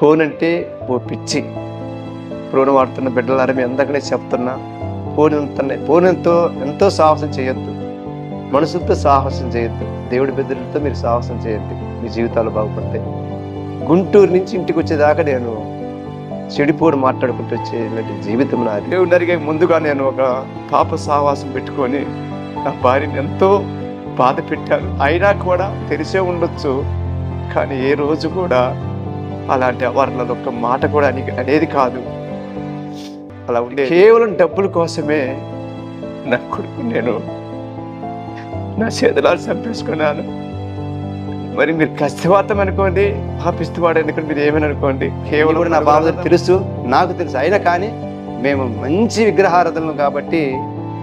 Phone అంటే ఓ పిచ్చి. Phone వాడుతున్న బిడ్డలారా మీ అందరికీ చెప్తున్నా, ఫోన్ ఎంతో సాహసం చేయొద్దు. మనసుతో సాహసం చేయొద్దు. దేవుడి బిడ్డలతో మీరు సాహసం చేయొద్దు. మీ జీవితాలు బాగుపడతాయి. గుంటూరు నుంచి ఇంటికి వచ్చేదాకా నేను చెడిపోడు మాట్లాడుకుంటూ వచ్చేలాంటి జీవితం నాది. దేవుడిని అడిగే ముందుగా నేను ఒక పాప సావాసం పెట్టుకొని నా భార్యని ఎంతో బాధ పెట్టాను. అయినా కూడా తెలిసే ఉండొచ్చు, కానీ ఏ రోజు కూడా అలాంటి అవర్ణలు ఒక్క మాట కూడా అనేది కాదు. అలా ఉండే కేవలం డబ్బుల కోసమే నా కొడుకు నేను నా చేతులాలు చంపేసుకున్నాను. మరి మీరు కష్టవాతం అనుకోండి, పాపిస్తువాడు అనుకోండి, మీరు ఏమని అనుకోండి, కేవలం కూడా నా బాధ తెలుసు, నాకు తెలుసు. అయినా కానీ మేము మంచి విగ్రహారాధనలు కాబట్టి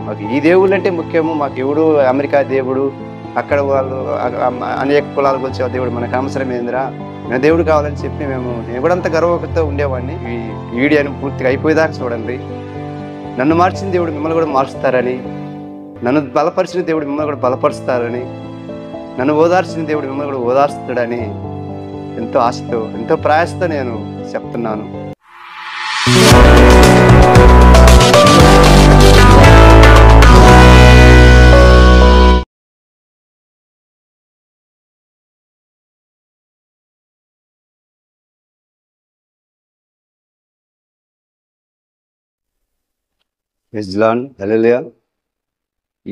మాకు ఈ దేవుళ్ళు అంటే ముఖ్యము. మాకు ఎవడు అమెరికా దేవుడు, అక్కడ వాళ్ళు అనేక కులాలకు వచ్చే దేవుడు మనకు అవసరమేందిరా, నా దేవుడు కావాలని చెప్పి నేను కూడా అంత గర్వంతో ఉండేవాడిని. ఈ వీడియోని పూర్తిగా అయిపోయేదాకా చూడండి. నన్ను మార్చిన దేవుడు మిమ్మల్ని కూడా మార్చుతారని, నన్ను బలపరిచిన దేవుడు మిమ్మల్ని కూడా బలపరుస్తారని, నన్ను ఓదార్చిన దేవుడు మిమ్మల్ని కూడా ఓదార్స్తాడని ఎంతో ఆశతో ఎంతో ప్రయాసతో నేను చెప్తున్నాను. ఇజ్లాన్ హల్లెలూయా.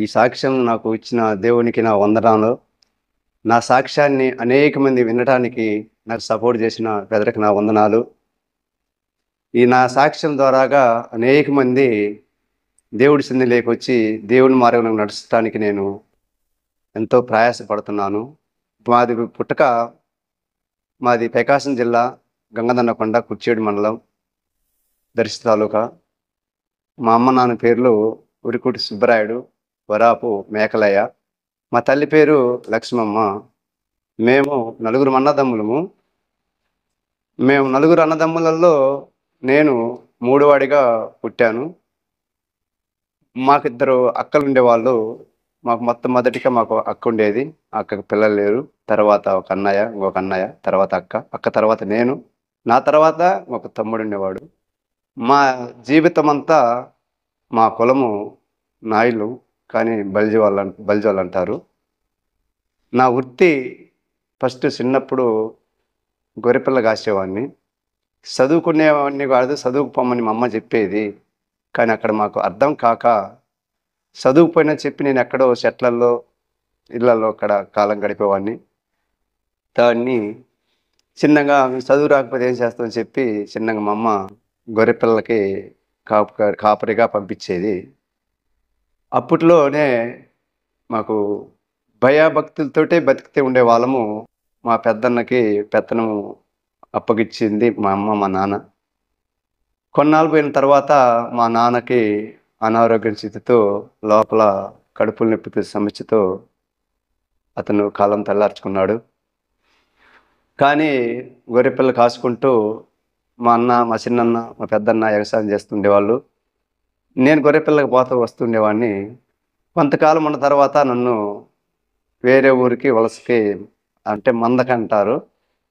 ఈ సాక్ష్యం నాకు ఇచ్చిన దేవునికి నా వందనాలు. నా సాక్ష్యాన్ని అనేక మంది వినడానికి నాకు సపోర్ట్ చేసిన పెదరికి నా వందనాలు. ఈ నా సాక్ష్యం ద్వారాగా అనేక మంది దేవుడి సన్నిధిలోకి వచ్చి దేవుని మార్గంలో నడచడానికి నేను ఎంతో ప్రయాసపడుతున్నాను. మాది ప్రకాశం జిల్లా గంగదన్నకొండ కుర్చేడు మండలం దర్శి తాలూకా. మా అమ్మ నాన్న పేర్లు ఉరికుటి సుబ్బరాయుడు, వరాపు మేకలయ్య. మా తల్లి పేరు లక్ష్మమ్మ. మేము నలుగురు అన్నదమ్ములము. మేము నలుగురు అన్నదమ్ములలో నేను మూడోవాడిగా పుట్టాను. మాకిద్దరు అక్కలు ఉండేవాళ్ళు. మాకు మొట్టమొదటిగా మాకు అక్క ఉండేది. అక్కకు పిల్లలు లేరు. తర్వాత ఒక అన్నయ్య, ఇంకొక అన్నయ్య, తర్వాత అక్క తర్వాత నేను, నా తర్వాత ఒక తమ్ముడు ఉండేవాడు. మా జీవితం అంతా మా కులము నాయులు, కానీ బలిజ వాళ్ళు అంటారు. నా వృత్తి ఫస్ట్ చిన్నప్పుడు గొర్రెపిల్ల కాసేవాడిని. చదువుకునేవాడిని కాదు, చదువుకుపోమని మా అమ్మ చెప్పేది. కానీ అక్కడ మాకు అర్థం కాక చదువుకుపోయినా చెప్పి నేను ఎక్కడో చెట్లల్లో ఇళ్లలో అక్కడ కాలం గడిపేవాడిని. దాన్ని చిన్నగా చదువు రాకపోతే ఏం చేస్తామని చెప్పి చిన్నగా మా అమ్మ గొర్రెపిల్లలకి కాపరిగా పంపించేది. అప్పట్లోనే మాకు భయభక్తులతోటే బతికితే ఉండే వాళ్ళము. మా పెద్దన్నకి పెత్తనం అప్పగిచ్చింది మా అమ్మ మా నాన్న. కొన్నాళ్ళు పోయిన తర్వాత మా నాన్నకి అనారోగ్య స్థితితో లోపల కడుపులు నొప్పి సమస్యతో అతను కాలం తెల్లార్చుకున్నాడు. కానీ గొర్రెపిల్ల కాసుకుంటూ మా అన్న, మా చిన్నన్న, మా పెద్దన్న వ్యవసాయం చేస్తుండేవాళ్ళు. నేను గొర్రెపిల్లకి పోతూ వస్తుండేవాడిని. కొంతకాలం ఉన్న తర్వాత నన్ను వేరే ఊరికి వలసకి, అంటే మందకి అంటారు,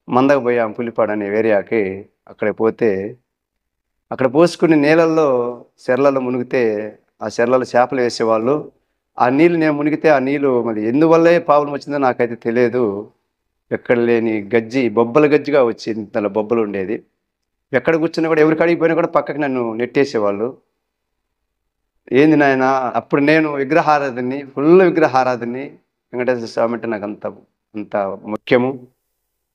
మందకు పోయాం పులిపాడు అనే ఏరియాకి. అక్కడ పోసుకుని నీళ్ళల్లో చెర్లలో మునిగితే ఆ చెర్లలో చేపలు వేసేవాళ్ళు. ఆ నీళ్ళు నేను మునిగితే ఆ నీళ్ళు మరి ఎందువల్లే ప్రాబ్లం వచ్చిందో నాకైతే తెలియదు. ఎక్కడ లేని గజ్జి, బొబ్బల గజ్జిగా వచ్చింది. ఇంతలో బొబ్బలు ఉండేది. ఎక్కడ కూర్చున్నా కూడా, ఎవరికి అడిగిపోయినా కూడా పక్కకి నన్ను నెట్టేసేవాళ్ళు. ఏంది నాయన, అప్పుడు నేను ఫుల్ విగ్రహారాధనని. వెంకటేశ్వర స్వామి అంటే నాకు అంత ముఖ్యము.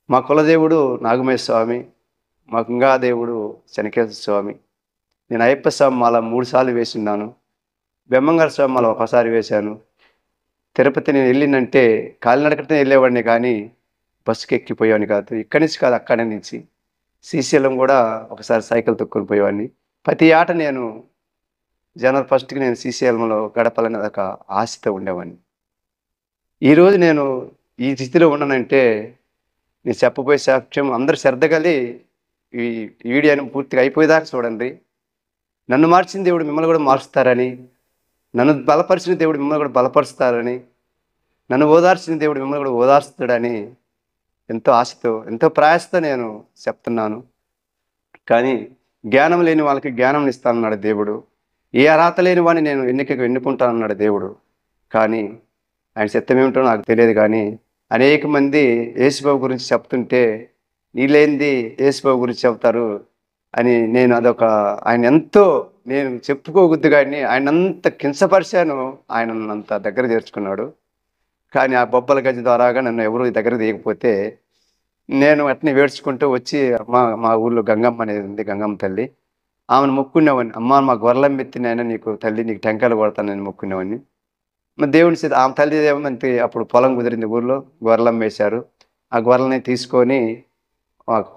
మా కులదేవుడు నాగమయ్య స్వామి, మా గంగా దేవుడు శనికేశ్వర స్వామి. నేను అయ్యప్ప స్వామి మాల 3 సార్లు వేసిన్నాను. బెమ్మంగారు స్వామి మాల ఒకసారి వేశాను. తిరుపతి నేను వెళ్ళిందంటే కాలినడకనే వెళ్ళేవాడిని, కానీ బస్సుకి ఎక్కిపోయేవాడిని కాదు. ఇక్కడి నుంచి కాదు, అక్కడి నుంచి. శ్రీశైలం కూడా ఒకసారి సైకిల్ తొక్కుని పోయేవాడిని. ప్రతి ఆట నేను జనవరి 1కి నేను శ్రీశైలంలో గడపాలని ఒక ఆశతో ఉండేవాడిని. ఈరోజు నేను ఈ స్థితిలో ఉన్నానంటే నేను చెప్పబోయే సాక్ష్యం అందరూ శ్రద్ధగలి ఈ వీడియోని పూర్తిగా అయిపోయేదాకా చూడండి. నన్ను మార్చిన దేవుడు మిమ్మల్ని కూడా మార్చుతారని, నన్ను బలపరిచిన దేవుడు మిమ్మల్ని కూడా బలపరుస్తారని, నన్ను ఓదార్చిన దేవుడు మిమ్మల్ని కూడా ఓదార్స్తాడని ఎంతో ఆశతో ఎంతో ప్రయాసతో నేను చెప్తున్నాను. కానీ జ్ఞానం లేని వాళ్ళకి జ్ఞానం ఇస్తానన్నాడు దేవుడు. ఏ అర్హత లేని వాడిని నేను ఎన్నికకు ఎన్నుకుంటానన్నాడు దేవుడు. కానీ ఆయన చిత్తం ఏమిటో నాకు తెలియదు. కానీ అనేక మంది యేసుబాబు గురించి చెప్తుంటే నీలేంది యేసుబాబు గురించి చెప్తారు అని నేను ఆయన ఎంతో నేను చెప్పుకోవద్దు, కానీ ఆయన అంత కించపరిచాను. ఆయన అంత దగ్గర చేర్చుకున్నాడు. కానీ ఆ బొబ్బల గజ్జి ద్వారాగా నన్ను ఎవరు దగ్గర తీయకపోతే నేను అట్నే వేడ్చుకుంటూ వచ్చి మా ఊళ్ళో గంగమ్మ అనేది ఉంది, గంగమ్మ తల్లి, ఆమెను మొక్కునేవాడిని. అమ్మ మా గొర్రెలం ఎత్తినైనా నీకు తల్లి నీకు టెంకాయలు కొడతానని మొక్కునేవాడిని. మరి దేవుని చేత ఆమె తల్లి ఏమంటే అప్పుడు పొలం కుదిరింది ఊర్లో, గొర్రెలం వేశారు. ఆ గొర్రెలని తీసుకొని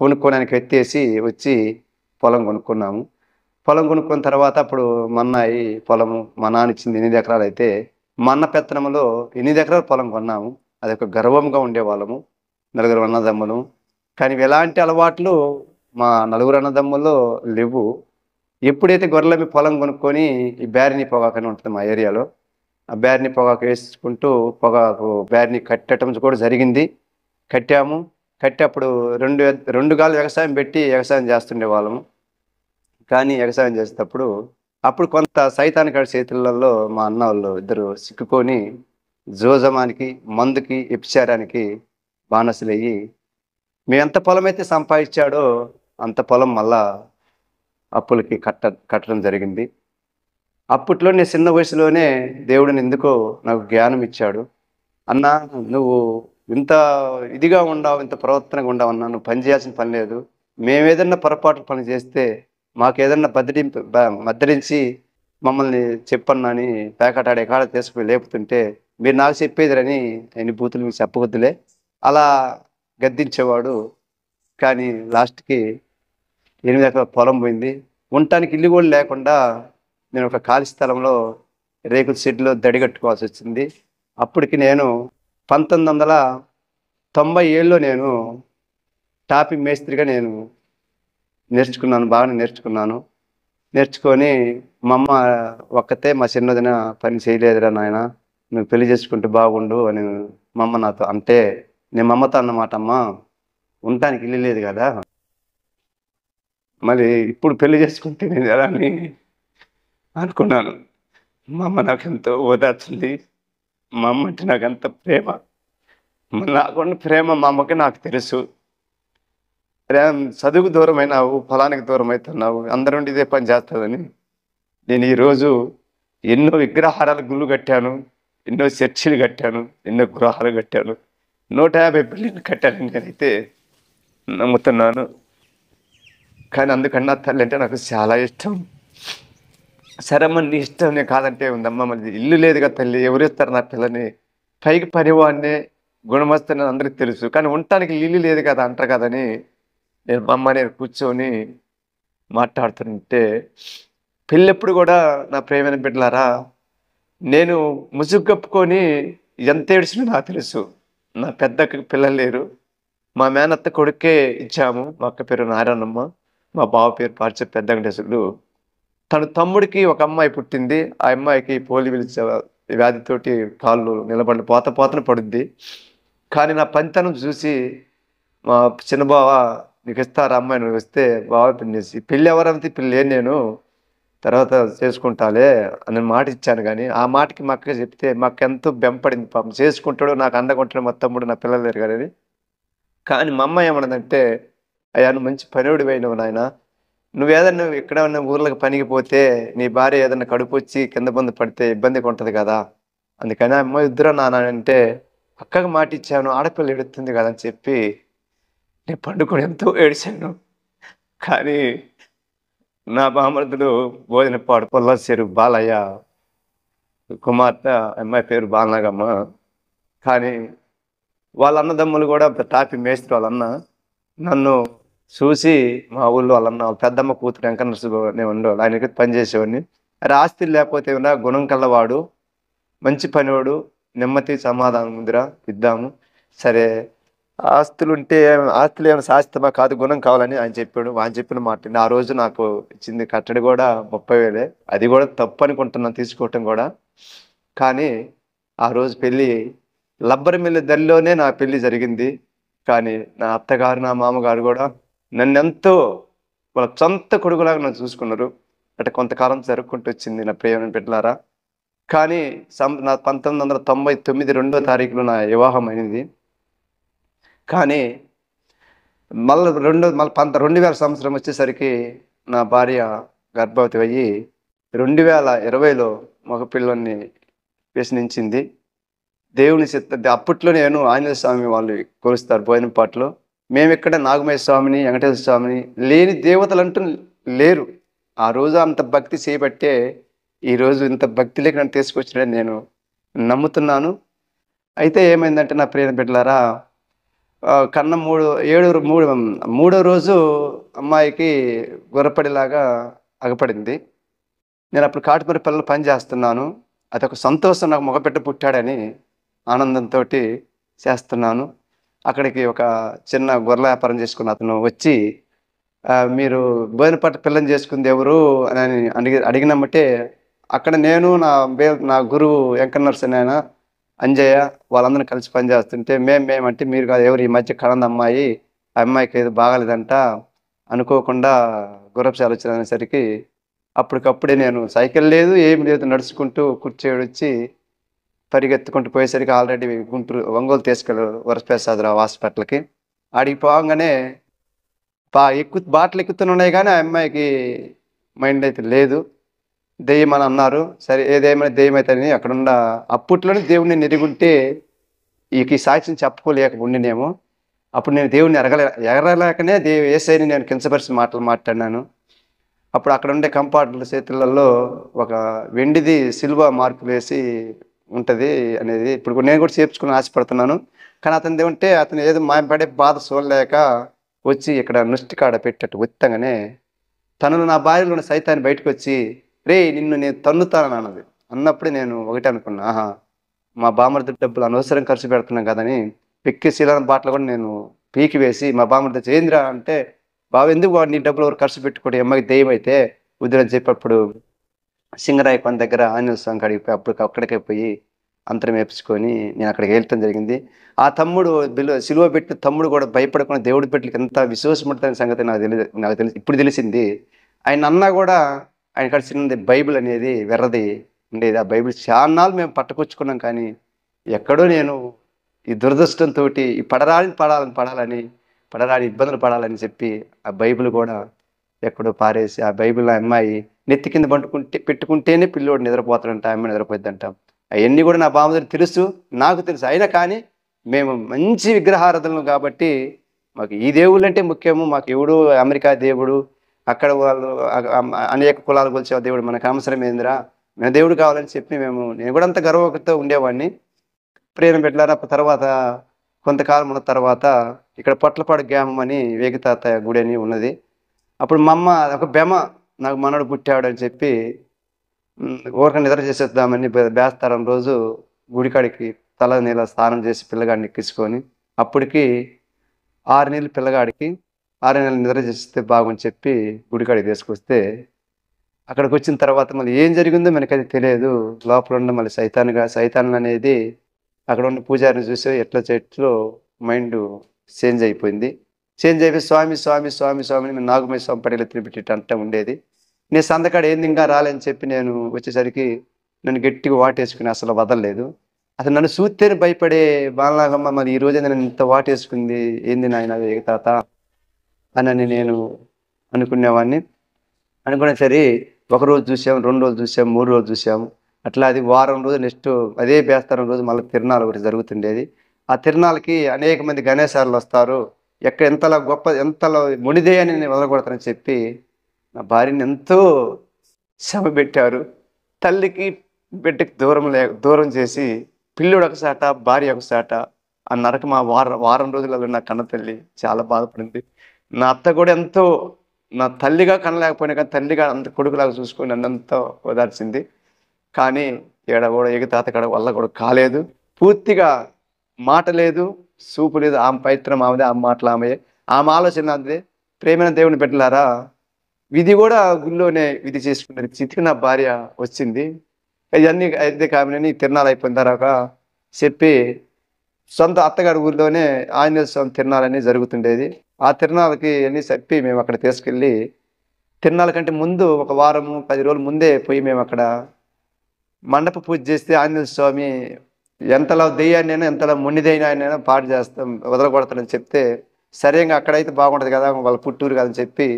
కొనుక్కోడానికి ఎత్తేసి వచ్చి పొలం కొనుక్కున్నాము. పొలం కొనుక్కున్న తర్వాత అప్పుడు మన్నాయి పొలము మా నాన్న ఇచ్చింది 8 ఎకరాలు అయితే మన్న పెత్తనంలో 8 ఎకరాల పొలం కొన్నాము. అది ఒక గర్వంగా ఉండేవాళ్ళము, నలుగురు అన్నదమ్ములు. కానీ ఎలాంటి అలవాట్లు మా నలుగురు అన్నదమ్ముల్లో లేవు. ఎప్పుడైతే గొర్రెలమ్మి పొలం కొనుక్కొని ఈ బ్యారిని పొగాకు అని ఉంటుంది మా ఏరియాలో, ఆ బ్యారిని పొగాకు వేసుకుంటూ పొగాకు బ్యారిని కట్టడం కూడా జరిగింది. కట్టి అప్పుడు రెండు గాలు వ్యవసాయం పెట్టి వ్యవసాయం చేస్తుండే వాళ్ళము. కానీ వ్యవసాయం చేసేటప్పుడు అప్పుడు కొంత సైతానికాడి చేతులలో మా అన్న వాళ్ళు ఇద్దరు సిక్కుకొని జోజమానికి మందుకి వ్యభిచారానికి బానిసలయ్యి మేము ఎంత పొలం అయితే సంపాదించాడో అంత పొలం మళ్ళా అప్పులకి కట్టడం జరిగింది. అప్పట్లో నేను చిన్న వయసులోనే దేవుడిని ఎందుకో నాకు జ్ఞానం ఇచ్చాడు. అన్నా నువ్వు ఇంత ఇదిగా ఉండవు, ఇంత ప్రవర్తనగా ఉండవు అన్నా, నువ్వు పని చేయాల్సిన పని లేదు. మేమేదన్నా పొరపాటు పని చేస్తే మాకేదన్నా మద్దరించి మమ్మల్ని చెప్పన్నా అని పేకాటాడే కాడ తీసుకుని లేపుతుంటే మీరు నాకు చెప్పేదిరని ఎన్ని బూతులు మీకు చెప్పవద్దులే అలా గద్దించేవాడు. కానీ లాస్ట్కి 8 ఎకరాల పొలం పోయింది. ఉండటానికి ఇల్లు కూడా లేకుండా నేను ఒక ఖాళీ స్థలంలో రేకుల షెడ్లో దడిగట్టుకోవాల్సి వచ్చింది. అప్పటికి నేను 1997లో నేను టాపింగ్ మేస్త్రిగా నేను నేర్చుకున్నాను, బాగానే నేర్చుకొని మా అమ్మ ఒక్కతే మా చిన్నదిన పని చేయలేదురా నాయన, నువ్వు పెళ్లి చేసుకుంటే బాగుండు అని మా అమ్మ నాతో అంటే నేను మా అమ్మతో అన్నమాట, అమ్మ ఉండటానికి ఇల్లు లేదు కదా, మరి ఇప్పుడు పెళ్లి చేసుకుంటే నేను ఎలా అని అనుకున్నాను. మా అమ్మ నాకు ఎంతో ఓదార్చింది. మా అమ్మ అంటే నాకు అంత ప్రేమ, నాకున్న ప్రేమ మా అమ్మకి నాకు తెలుసు. చదువుకు దూరం అయినావు, పొలానికి దూరం అవుతున్నావు, అందరుండి ఇదే పని చేస్తుందని నేను ఈరోజు ఎన్నో విగ్రహారాల గుళ్ళు కట్టాను, ఎన్నో చర్చిలు కట్టాను, ఎన్నో గృహాలు కట్టాను, 150 బిల్డింగ్లు కట్టాను నేనైతే నమ్ముతున్నాను. కానీ అందుకన్నా తల్లి అంటే నాకు చాలా ఇష్టం. సరేమ్మ నీ ఇష్టం, నేను కాదంటే ఉందమ్మా, మళ్ళీ ఇల్లు లేదుగా తల్లి, ఎవరు ఇస్తారు నా పిల్లని, పైకి పనివాడినే గుణమస్తని అందరికి తెలుసు, కానీ ఉండటానికి ఇల్లు లేదు కదా అంటారు కదని నేను మా అమ్మ నేను కూర్చొని మాట్లాడుతుంటే పెళ్ళెప్పుడు కూడా నా ప్రేమైన బిడ్డలారా నేను ముసుగు కప్పుకొని ఎంత ఏడ్చినా నాకు తెలుసు. నా పెద్దకి పిల్లలు లేరు, మా మేనత్త కొడుకే ఇచ్చాము. మా అక్క పేరు నారాయణమ్మ, మా బావ పేరు పార్చ పెద్ద వెంకటేశ్వరుడు. తన తమ్ముడికి ఒక అమ్మాయి పుట్టింది. ఆ అమ్మాయికి పోలియో వ్యాధితోటి కాళ్ళు నిలబడి పోతన పడుద్ది. కానీ నా పనితనం చూసి మా చిన్న బావ నీకు ఇస్తారా అమ్మాయి, నువ్వు వస్తే బావ పెళ్ళి ఎవరైతే పెళ్ళి నేను తర్వాత చేసుకుంటాలే అని మాట ఇచ్చాను. కానీ ఆ మాటకి మా అక్క చెప్తే మాకు ఎంతో బెంపడింది. పాపం చేసుకుంటాడు, నాకు అండకుంటాడు మా తమ్ముడు, నా పిల్లలు లేరు కానీ. కానీ మా అమ్మ ఏమన్నదంటే, అయ్యా నువ్వు మంచి పనివాడివి అయినావు నాయన, నువ్వేదన్నా ఎక్కడన్నా ఊర్లకు పనికి పోతే నీ భార్య ఏదన్నా కడుపు వచ్చి కింద బందు పడితే ఇబ్బందిగా ఉంటుంది కదా, అందుకని అమ్మ ఇద్దరు నాన్న అంటే అక్కకి మాట ఇచ్చాను, ఆడపిల్ల ఎడుతుంది కదా అని చెప్పి నేను పండుకొని ఎంతో ఏడిచాను. కానీ నా బామర్దులు భోజనపాడు పొల్లసేరు బాలయ్య కుమార్తె, అమ్మాయి పేరు బాలనాగమ్మ. కానీ వాళ్ళ అన్నదమ్ములు కూడా టాపి మేస్త్రి వాళ్ళన్న నన్ను చూసి మా ఊళ్ళో వాళ్ళన్న పెద్దమ్మ కూతురు వెంకన్నర్సునే ఉండేవాడు, ఆయనకి పనిచేసేవాడిని. అరే ఆస్తి లేకపోతే ఉన్నా గుణం కల్లవాడు, మంచి పనివాడు, నెమ్మది సమాధానం ముందురా ఇద్దాము, సరే ఆస్తులు ఏమైనా శాశ్వతమా కాదు, గుణం కావాలని ఆయన చెప్పాడు. ఆయన చెప్పిన మాట ఆ రోజు నాకు ఇచ్చింది కట్టడి కూడా 30,000, అది కూడా తప్పు అనుకుంటున్నాను తీసుకోవటం కూడా. కానీ ఆ రోజు పెళ్ళి లబ్బరి మిల్లి దరిలోనే నా పెళ్ళి జరిగింది. కానీ నా అత్తగారు నా మామగారు కూడా నన్ను ఎంతో వాళ్ళ సొంత కొడుకులాగా నన్ను చూసుకున్నారు. అంటే కొంతకాలం జరుపుకుంటూ వచ్చింది నా ప్రియమైన బిడ్డలారా. కానీ నా 1999 రెండో తారీఖులో నా వివాహం అయింది. కానీ మళ్ళీ 2000 సంవత్సరం వచ్చేసరికి నా భార్య గర్భవతి అయ్యి 2020లో మగపిల్లోడిని ప్రశ్నించింది. దేవుని అప్పట్లో నేను ఆంజనేయ స్వామి వాళ్ళు కొలుస్తారు బోయనపాటలో. మేమిక్కడ నాగమయ్య స్వామిని, వెంకటేశ్వర స్వామిని లేని దేవతలంటూ లేరు. ఆ రోజు అంత భక్తి చేయబట్టే ఈరోజు ఇంత భక్తిలోకి నన్ను తీసుకొచ్చినని నేను నమ్ముతున్నాను. అయితే ఏమైందంటే నా ప్రియ బిడ్డలారా, కన్న మూడో రోజు అమ్మాయికి గొర్రెపడిలాగా అగపడింది. నేను అప్పుడు కాటుమరి పిల్లలు పని చేస్తున్నాను. అదొక సంతోషం, నాకు మగబిడ్డ పుట్టాడని ఆనందంతో చేస్తున్నాను. అక్కడికి ఒక చిన్న గొర్రెల వ్యాపారం చేసుకున్న అతను వచ్చి, మీరు బోయినపట్టు పిల్లని చేసుకుంది ఎవరు అని అడిగినమ్మటే అక్కడ నేను నా గురువు వెంకన్న నరసనాయన, అంజయ్య వాళ్ళందరూ కలిసి పనిచేస్తుంటే మేమంటే మీరు కాదు, ఎవరు ఈ మధ్య కడంది అమ్మాయి, ఆ అమ్మాయికి ఏదో బాగాలేదంట అనుకోకుండా గుర్రపుశాల వచ్చినసరికి అప్పటికప్పుడే నేను సైకిల్ లేదు ఏమి లేదు నడుచుకుంటూ కుర్చీడొచ్చి పరిగెత్తుకుంటూ పోయేసరికి ఆల్రెడీ ఒంగోలు తీసుకెళ్ళారు వరప్రసాదరావు హాస్పిటల్కి. ఆడికి పోగానే బాటలు ఎక్కుతున్నాయి కానీ ఆ అమ్మాయికి మైండ్ అయితే లేదు, దెయ్యం అని అన్నారు. సరే ఏదేమైనా దెయ్యం అవుతుందని అక్కడున్న అప్పట్లోనే దేవుడిని నెరుగుంటే ఈ సాక్ష్యం చెప్పుకోలేక ఉండినేమో. అప్పుడు నేను దేవుడిని ఎగరలేకనే యేసయ్యని నేను కించపరిచిన మాటలు మాట్లాడినాను. అప్పుడు అక్కడ ఉండే కంపార్ట్ల చేతులలో ఒక వెండిది సిల్వ మార్కు వేసి ఉంటుంది అనేది ఇప్పుడు నేను కూడా చేర్చుకుని ఆశపడుతున్నాను. కానీ అతను ఏమంటే అతను ఏదో పడే బాధ చూడలేక వచ్చి ఇక్కడ నుష్టి కాడ పెట్టేట్టు ఒత్తంగానే తనను నా భార్యలో ఉన్న సైతాన్ని బయటకు వచ్చి, రే నిన్ను నేను తన్నుతానని అన్నది. అన్నప్పుడే నేను ఒకటే అనుకున్నా, ఆహా మా బామర్ది డబ్బులు అనవసరం ఖర్చు పెడుతున్నాం కదని పెక్కి శీలాన బాటలు కూడా నేను పీకి వేసి మా బామర్ది చేయిందిరా అంటే, బాబు ఎందుకు నీ డబ్బులు ఎవరు ఖర్చు పెట్టుకోండి, అమ్మాయికి దెయ్యం అయితే వద్దని చెప్పి అప్పుడు సింగరాయ కొండ దగ్గర ఆంజనేయ స్వామి కాడికి అక్కడికే పోయి అంతరం వేపించుకొని నేను అక్కడికి వెళ్తాం జరిగింది. ఆ తమ్ముడు సిలువ పెట్టిన తమ్ముడు కూడా భయపడకుండా దేవుడి బిడ్డలకి ఎంత విశ్వాసం ఉంటుందనే సంగతి నాకు తెలిసి ఇప్పుడు తెలిసింది. ఆయన అన్నా కూడా ఆయన కాడ చిన్నది బైబిల్ అనేది వెర్రది ఉండేది. ఆ బైబిల్ చాన్నాళ్ళు మేము పట్టుకొచ్చుకున్నాం కానీ ఎక్కడో నేను ఈ దురదృష్టంతో ఈ పడరాని ఇబ్బందులు పడాలని చెప్పి ఆ బైబిల్ కూడా ఎక్కడో పారేసి ఆ బైబిల్ ఆ అమ్మాయి నెత్తి కింద పెట్టుకుంటేనే పిల్లోడు నిద్రపోతాడంట, అమ్మాయి నిద్రపోద్దంట. అవన్నీ కూడా నా బామ్మగారికి తెలుసు, నాకు తెలుసు. అయినా కానీ మేము మంచి విగ్రహారాధనలు కాబట్టి మాకు ఈ దేవుళ్ళు అంటే ముఖ్యము. మాకు ఎవడు అమెరికా దేవుడు, అక్కడ వాళ్ళు అనేక కులాలు కొలిచే దేవుడు మనకు అవసరం ఏందిరా, మన దేవుడు కావాలని చెప్పి నేను కూడా అంత గర్వంతో ఉండేవాడిని. ప్రేమ పెట్టారా. తర్వాత కొంతకాలం ఉన్న తర్వాత ఇక్కడ పొట్లపాడు గ్రామం అని వేగితాత గుడి అని ఉన్నది. అప్పుడు మా అమ్మ ఒక బెమ, నాకు మనవడు పుట్టాడు అని చెప్పి ఊరక నిద్ర చేసేద్దామని బేస్తారం రోజు గుడికాడికి తల నీళ్ళ స్నానం చేసి పిల్లగాడిని ఎక్కించుకొని, అప్పటికి 6 నెలలు పిల్లగాడికి 6 నెలలు నిద్ర చేస్తే బాగుని చెప్పి గుడికాడికి తీసుకొస్తే అక్కడికి వచ్చిన తర్వాత మళ్ళీ ఏం జరిగిందో మనకది తెలియదు. లోపల ఉన్న మళ్ళీ సైతాన్ అనేది అక్కడ ఉన్న పూజారిని చూసి ఎట్లా మైండ్ చేంజ్ అయిపోయింది. చేంజ్ అయిపోయి స్వామి స్వామి స్వామి స్వామిని నాగమయ్య స్వామి పడేలా తిరిగిపెట్టి అంట ఉండేది. నేను సందకాడ ఏంది ఇంకా రాలేని చెప్పి నేను వచ్చేసరికి నన్ను గట్టిగా వాటేసుకుని అసలు వదలలేదు. అసలు నన్ను చూస్తేనే భయపడే బాలనాగమ్మ మరి ఈ రోజే నన్ను ఇంత వాటేసుకుంది ఏంది నాయన తాత అని నేను అనుకునేవాడిని. అనుకునే సరే ఒకరోజు చూసాం, 2 రోజులు చూసాం, 3 రోజులు చూసాము. అట్లా అది వారం రోజు నెక్స్ట్ అదే బేస్తారం రోజు మళ్ళీ తిరునాళ్ళు ఒకటి జరుగుతుండేది. ఆ తిరునాళ్ళకి అనేక మంది గణేశాలు వస్తారు. ఎంతలా ఎంతలో మునిదే అని నేను వదలకూడతానని చెప్పి నా భార్యని ఎంతో శ్రమ పెట్టారు. తల్లికి బిడ్డకి దూరం చేసి పిల్లుడు ఒకసాట భార్య ఒకసాట ఆ నరక మా వారం రోజులలో నా కన్న తల్లి చాలా బాధపడింది. నా అత్త కూడా ఎంతో నా తల్లిగా కనలేకపోయినా కానీ తల్లిగా అంత కొడుకులాగా చూసుకొని నన్ను ఎంతో ఓదార్చింది. కానీ ఇక్కడ కూడా ఎగతాత కాడ వల్ల కూడా కాలేదు. పూర్తిగా మాట లేదు, చూపు లేదు. ఆమె పవిత్రం ఆమెదే, ఆమె మాటలు ఆమె ఆలోచన అంతే. ప్రేమైన దేవుని బిడ్డలారా, విధి కూడా గుళ్ళోనే విధి చేసుకునే స్థితికి నా భార్య వచ్చింది. ఇవన్నీ అయితే కామని తిరునాళ్ళు అయిపోయిన తర్వాత చెప్పి సొంత అత్తగారి ఊరిలోనే ఆంజనేయ స్వామి తిరునాళ్ళని జరుగుతుండేది. ఆ తిరునాళ్ళకి అన్నీ చెప్పి మేము అక్కడ తీసుకెళ్ళి తిరునాళ్ళ కంటే ముందు ఒక వారము 10 రోజుల ముందే పోయి మేము అక్కడ మండప పూజ చేస్తే ఆంజనేయ స్వామి ఎంతలా దెయ్యాన్నైనా ఎంతలా మొండిదైనా పాడు చేస్తాం వదలగొడతాడని చెప్తే సరేగా అక్కడైతే బాగుంటుంది కదా వాళ్ళ పుట్టూరు కదని చెప్పి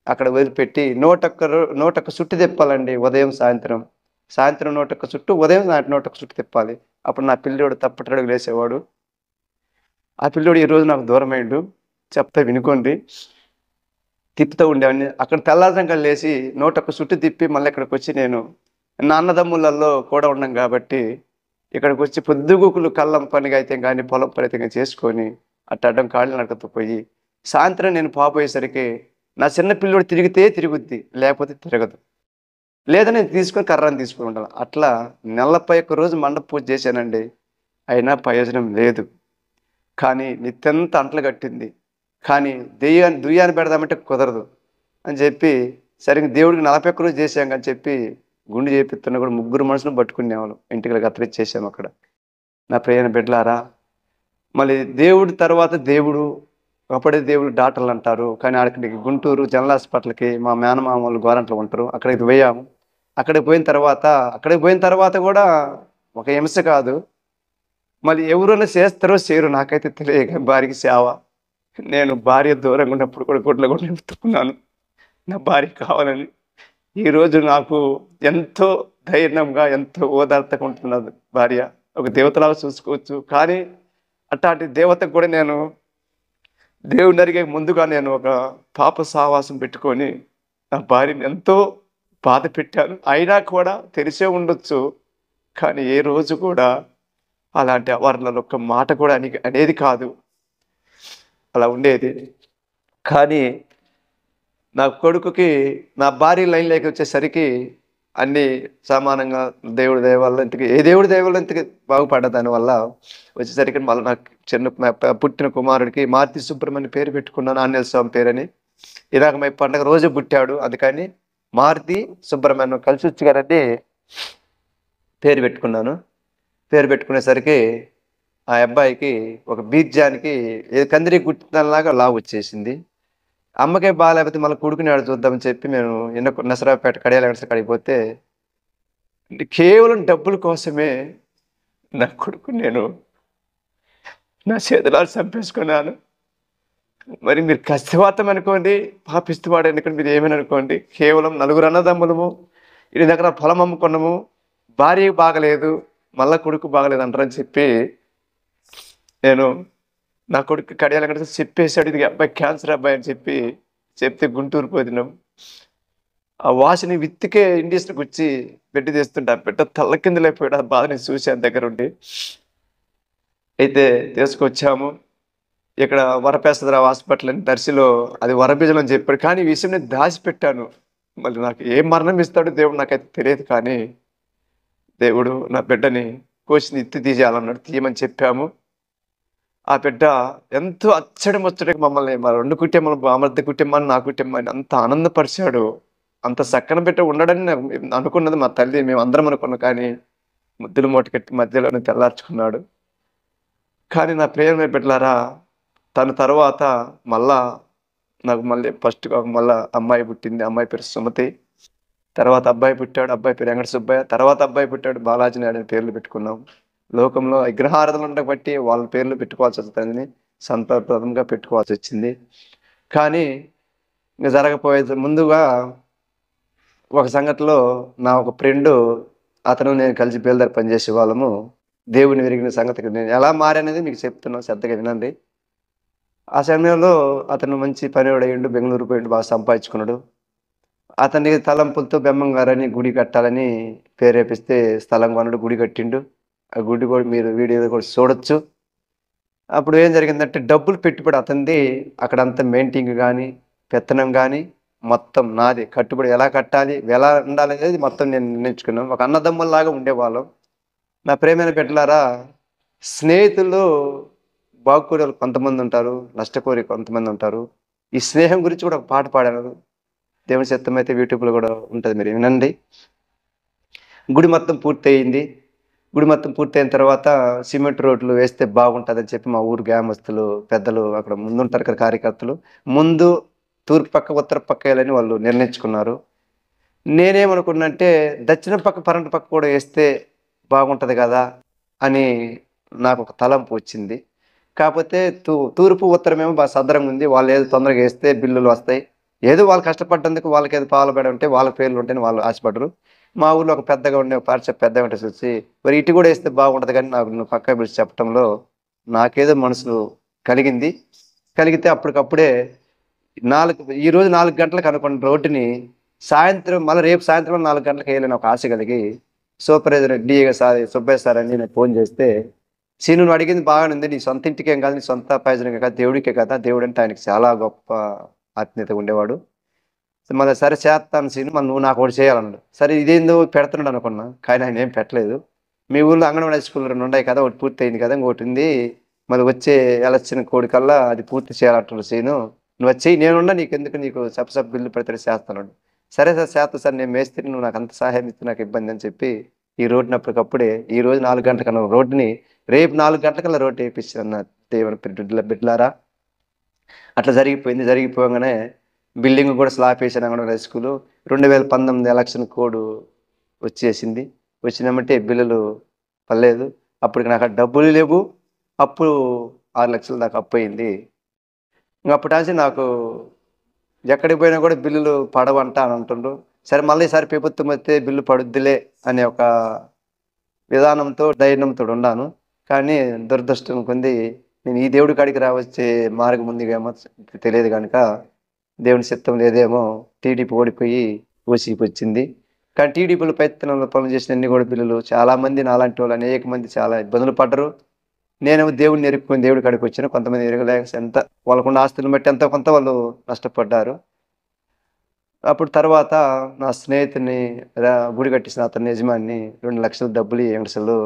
అక్కడ వదిలిపెట్టి నూటొక్క చుట్టు తిప్పాలండి ఉదయం సాయంత్రం. సాయంత్రం నూటొక్క చుట్టు, ఉదయం నూటొక్క చుట్టు తిప్పాలి. అప్పుడు నా పిల్లోడు తప్పటడుగు లేసేవాడు. ఆ పిల్లోడు ఈరోజు నాకు దూరమైండు. చెప్తా వినుకోండి. తిప్పుతూ ఉండేవాడిని. అక్కడ తెల్లారుజామున లేచి నూటొక్క చుట్టు తిప్పి మళ్ళీ ఇక్కడికి వచ్చి నేను నా అన్నదమ్ములలో కూడా ఉన్నాం కాబట్టి ఇక్కడికి వచ్చి పొద్దుగూకులు కళ్ళం పనిగా అయితే కానీ పొలం పని అయితే కానీ చేసుకొని అట్ట అడ్డం కాళ్ళు నడకతో పోయి సాయంత్రం నేను పోయేసరికి నా చిన్న పిల్లోడు తిరిగితే తిరుగుద్ది, లేకపోతే తిరగదు. లేదా నేను తీసుకొని కర్రని తీసుకొని ఉండాలి. అట్లా 41 రోజు మండప పూజ చేశానండి. అయినా ప్రయోజనం లేదు. కానీ నిత్యంతా అంటలు కట్టింది. కానీ దుయ్యాన్ని పెడదామంటే కుదరదు అని చెప్పి సరిగ్గా దేవుడికి 41 రోజు చేశాం అని చెప్పి గుండు చేపిస్తున్నా కూడా 3 మనుషులను పట్టుకునేవాళ్ళం. ఇంటికి కత్తిరించేసాం అక్కడ. నా ప్రియమైన బిడ్డలారా, మళ్ళీ దేవుడి తర్వాత దేవుడు, అప్పుడే దేవుడు డాక్టర్లు అంటారు. కానీ అక్కడికి గుంటూరు జనరల్ హాస్పిటల్కి మా మేనమామలు గోరంట్లో ఉంటారు. అక్కడికి పోయాము. అక్కడికి పోయిన తర్వాత కూడా ఒక హింస కాదు. మళ్ళీ ఎవరైనా చేస్తారో చేయరు నాకైతే తెలియక భార్యకి సేవ. నేను భార్య దూరంగా ఉన్నప్పుడు కూడా గుడ్ల కూడా ఎత్తుకున్నాను నా భార్య కావాలని. ఈరోజు నాకు ఎంతో ధైర్యంగా ఎంతో ఓదార్తగా ఉంటున్నది భార్య. ఒక దేవతలాగా చూసుకోవచ్చు. కానీ అట్లాంటి దేవతకు కూడా నేను దేవుడిని అడిగే ముందుగా నేను ఒక పాప సావాసం పెట్టుకొని నా భార్యని ఎంతో బాధ పెట్టాను. అయినా కూడా తెలిసే ఉండొచ్చు. కానీ ఏ రోజు కూడా అలాంటి అవర్ణలు ఒక్క మాట కూడా అనేది కాదు. అలా ఉండేది. కానీ నా కొడుకుకి నా భార్య లైన్లోకి వచ్చేసరికి అన్నీ సమానంగా దేవుడి దయ వల్ల ఇంతకి దేవుడి దయ వల్ల ఇంతకి బాగుపడ్డ దానివల్ల వచ్చేసరికి మళ్ళీ నాకు పుట్టిన కుమారుడికి మారుతి సుబ్రహ్మణ్య పేరు పెట్టుకున్నాను. ఆంజనేయ స్వామి పేరని. ఇలాగ పండగ రోజు పుట్టాడు. అందుకని మారుతి సుబ్రహ్మణ్యం కలిసి వచ్చి పేరు పెట్టుకున్నాను. పేరు పెట్టుకునేసరికి ఆ అబ్బాయికి ఒక బీర్జానికి కందిరి గుట్టినలాగా లావు వచ్చేసింది. అమ్మకే బాగాలేకపోతే మళ్ళీ కొడుకుని ఆడ చూద్దామని చెప్పి మేము నసరాపేట కడియాల కడిగిపోతే కేవలం డబ్బుల కోసమే నా కొడుకు నేను నా చేతులాలు చంపేసుకున్నాను. మరి మీరు కష్టవాతం అనుకోండి, పాపిస్తువాడు అనుకోండి, మీరు ఏమని అనుకోండి. కేవలం 4 అన్నదమ్ములము, 2 ఎకరాల పొలం అమ్ముకున్నాము, భార్య బాగలేదు, మళ్ళా కొడుకు బాగలేదు అంటారని చెప్పి నేను నా కొడుకు కడియాల చెప్పేశాడు. ఇది అబ్బాయి క్యాన్సర్ అబ్బాయి అని చెప్తే గుంటూరు పోతున్నాం. ఆ వాసిని విత్తికే ఇండియస్కి వచ్చి బిడ్డ తీస్తుంటే ఆ బిడ్డ తల్ల కిందలైపోయాడు. ఆ బాధ నేను చూశాను దగ్గరుండి. అయితే తీసుకొచ్చాము. ఇక్కడ వరపేస్తరావు హాస్పిటల్ అని దర్శిలో అది వరబీజం అని చెప్పాడు. కానీ ఈ విషయం నేను దాచిపెట్టాను. మళ్ళీ నాకు ఏం మరణం ఇస్తాడో దేవుడు నాకైతే తెలియదు. కానీ దేవుడు నా బిడ్డని కోసిని ఎత్తి తీసేయాలన్నాడు. తీయమని చెప్పాము. ఆ బిడ్డ ఎంతో అచ్చడిగా మమ్మల్ని మా 2 కుటుంబాలు, అమర్ద కుటుంబాన్ని నా కుటుంబాన్ని అంత ఆనందపరిచాడు. అంత చక్కన బిడ్డ ఉండడని అనుకున్నది మా తల్లి, మేము అందరం అనుకున్నాం. కానీ ముద్దులు మూట కట్టి మధ్యలోనే తెల్లార్చుకున్నాడు. కానీ నా ప్రియమైన బిడ్డలారా, తన తర్వాత నాకు ఫస్ట్ మళ్ళా అమ్మాయి పుట్టింది. అమ్మాయి పేరు సుమతి. తర్వాత అబ్బాయి పుట్టాడు. అబ్బాయి పేరు వెంకట సుబ్బయ్య. తర్వాత అబ్బాయి పుట్టాడు. బాలాజీ నాయుడు అని పేర్లు పెట్టుకున్నాం. లోకంలో విగ్రహారాధనలు ఉండక బట్టి వాళ్ళ పేర్లు పెట్టుకోవాల్సి వస్తుందని సంప్రదాయంగా పెట్టుకోవాల్సి వచ్చింది. కానీ ఇంకా జరగపోయేది ముందుగా ఒక సంగతిలో నా ఒక ఫ్రెండు, అతను నేను కలిసి బేల్దారి పనిచేసే వాళ్ళము. దేవుని విరిగిన సంగతికి నేను ఎలా మారనేది మీకు చెప్తున్నాను, శ్రద్ధగా వినండి. ఆ సమయంలో అతను మంచి పనివాడు అయ్యిండు. బెంగళూరు పోయిండు, బాగా సంపాదించుకున్నాడు. అతని తలంపులతో బెమ్మంగారని గుడి కట్టాలని ప్రేరేపిస్తే స్థలం కొన్నాడు, గుడి కట్టిండు. ఆ గుడి కూడా మీరు వీడియో కూడా చూడొచ్చు. అప్పుడు ఏం జరిగిందంటే డబ్బులు పెట్టుబడి అతనిది. అక్కడంతా మెయింటింగ్ కానీ పెత్తనం కానీ మొత్తం నాది. కట్టుబడి ఎలా కట్టాలి, ఎలా ఉండాలి అనేది మొత్తం నేను నిర్ణయించుకున్నాను. ఒక అన్నదమ్ముల్లాగా ఉండేవాళ్ళం. నా ప్రేమైన బిడ్డలారా, స్నేహితులు బాగుకోరే కొంతమంది ఉంటారు, నష్టకోరి కొంతమంది ఉంటారు. ఈ స్నేహం గురించి కూడా ఒక పాట పాడాను. దేవుని చిత్తం అయితే యూట్యూబ్లో కూడా ఉంటుంది, మీరు వినండి. గుడి మొత్తం పూర్తయింది. గుడి మొత్తం పూర్తయిన తర్వాత సిమెంట్ రోడ్లు వేస్తే బాగుంటుందని చెప్పి మా ఊరు గ్రామస్తులు పెద్దలు అక్కడ ముందుంటారు కదా కార్యకర్తలు, ముందు తూర్పు పక్క ఉత్తర పక్క వేయాలని వాళ్ళు నిర్ణయించుకున్నారు. నేనేమనుకున్నానంటే దక్షిణం పక్క పడమటి పక్క కూడా వేస్తే బాగుంటుంది కదా అని నాకు ఒక తలంపు వచ్చింది. కాకపోతే తూర్పు ఉత్తరమేమో బాగా సదరంగా ఉంది. వాళ్ళు ఏదో తొందరగా వేస్తే బిల్లులు వస్తాయి. ఏదో వాళ్ళు కష్టపడ్డందుకు వాళ్ళకి ఏదో పాలుబడి ఉంటే వాళ్ళ పేర్లు ఉంటాయని వాళ్ళు ఆశపడరు. మా ఊర్లో ఒక పెద్దగా ఉండే ఒక పాఠశాల పెద్దగా ఉంటే చూసి మరి ఇటు కూడా వేస్తే బాగుంటుంది కానీ నాకు నువ్వు పక్క పిలిచి చెప్పడంలో నాకేదో మనసు కలిగింది. కలిగితే అప్పటికప్పుడే ఈరోజు 4 గంటలకు అనుకున్న రోడ్డుని సాయంత్రం మళ్ళీ రేపు సాయంత్రం 4 గంటలకు వేయాలని ఒక ఆశ కలిగి supervisor DA sir Subbayya sir అని నేను ఫోన్ చేస్తే సీను నువ్వు అడిగింది బాగానే ఉంది. నీ సొంత ఇంటికేం కాదు, నీ సొంత ప్రయోజనమే కాదు, దేవుడికే కదా. దేవుడు అంటే ఆయనకి చాలా గొప్ప ఆత్మీయత ఉండేవాడు. మళ్ళీ సరే చేస్తాను సీను, మళ్ళీ నువ్వు నాకు ఒకటి చేయాలన్నాడు. సరే ఇదేందో పెడుతున్నాడు అనుకున్నా, కానీ ఆయన ఏం పెట్టలేదు. మీ ఊళ్ళో అంగన్వాడీ స్కూల్ 2 ఉన్నాయి కదా, ఒకటి పూర్తి అయింది కదా, ఇంకోటి ఉంది, మళ్ళీ వచ్చే ఎలక్షన్ కోడికల్లా అది పూర్తి చేయాలంటున్నాడు సీను, నువ్వు వచ్చి నేనున్నా నీకెందుకు, నీకు సపసప్ బిల్లు పెడతాడు చేస్తున్నాడు. సరే సార్ చేస్తా సార్, నేను మేస్త్రి, నువ్వు నాకు అంత సహాయం ఇస్తే నాకు ఇబ్బంది అని చెప్పి ఈ రోడ్డుని అప్పటికప్పుడే ఈ రోజు 4 గంటలకన్నా రోడ్డుని రేపు 4 గంటలకల్లా రోడ్డు వేయించాను. దేవుని బిడ్డలారా అట్లా జరిగిపోయింది. జరిగిపోగానే బిల్డింగ్ కూడా స్లాబ్ వేసాను. Anganwadi high school 2019 election code వచ్చేసింది. వచ్చినామంటే బిల్లులు పర్లేదు. అప్పటికి నాకు డబ్బులు లేవు. అప్పు 6 లక్షల దాకా అప్పు అయింది. అప్పటి నుంచి నాకు ఎక్కడికి పోయినా కూడా బిల్లులు పడవంట అని అంటుండ్రు. సరే మళ్ళీ ఈసారి ప్రభుత్వం వస్తే బిల్లు పడుద్దిలే అనే ఒక విధానంతో ధైర్యంతో ఉన్నాను. కానీ దురదృష్టం కొంది నేను ఈ దేవుడి కాడికి రావచ్చే మార్గం ముందుకేమో తెలియదు కనుక దేవుని చిత్తం లేదేమో టీడీపీ ఓడిపోయి ఓసీపీ వచ్చింది. కానీ టీడీపీలో పెత్తనంలో పనులు చేసిన అన్ని కూడా బిల్లులు చాలామంది నాలాంటి వాళ్ళు అనేక మంది చాలా ఇబ్బందులు పడ్డరు. నేనేమో దేవుడిని ఎరుక్కుని దేవుడి కాడికి వచ్చాను. కొంతమంది ఎరగలేక ఎంత వాళ్ళకున్న ఆస్తులను బట్టి ఎంతో కొంత వాళ్ళు నష్టపడ్డారు. అప్పుడు తర్వాత నా స్నేహితుడిని గుడి కట్టించిన అతని యజమాని 2 లక్షల డబ్బులు అసలు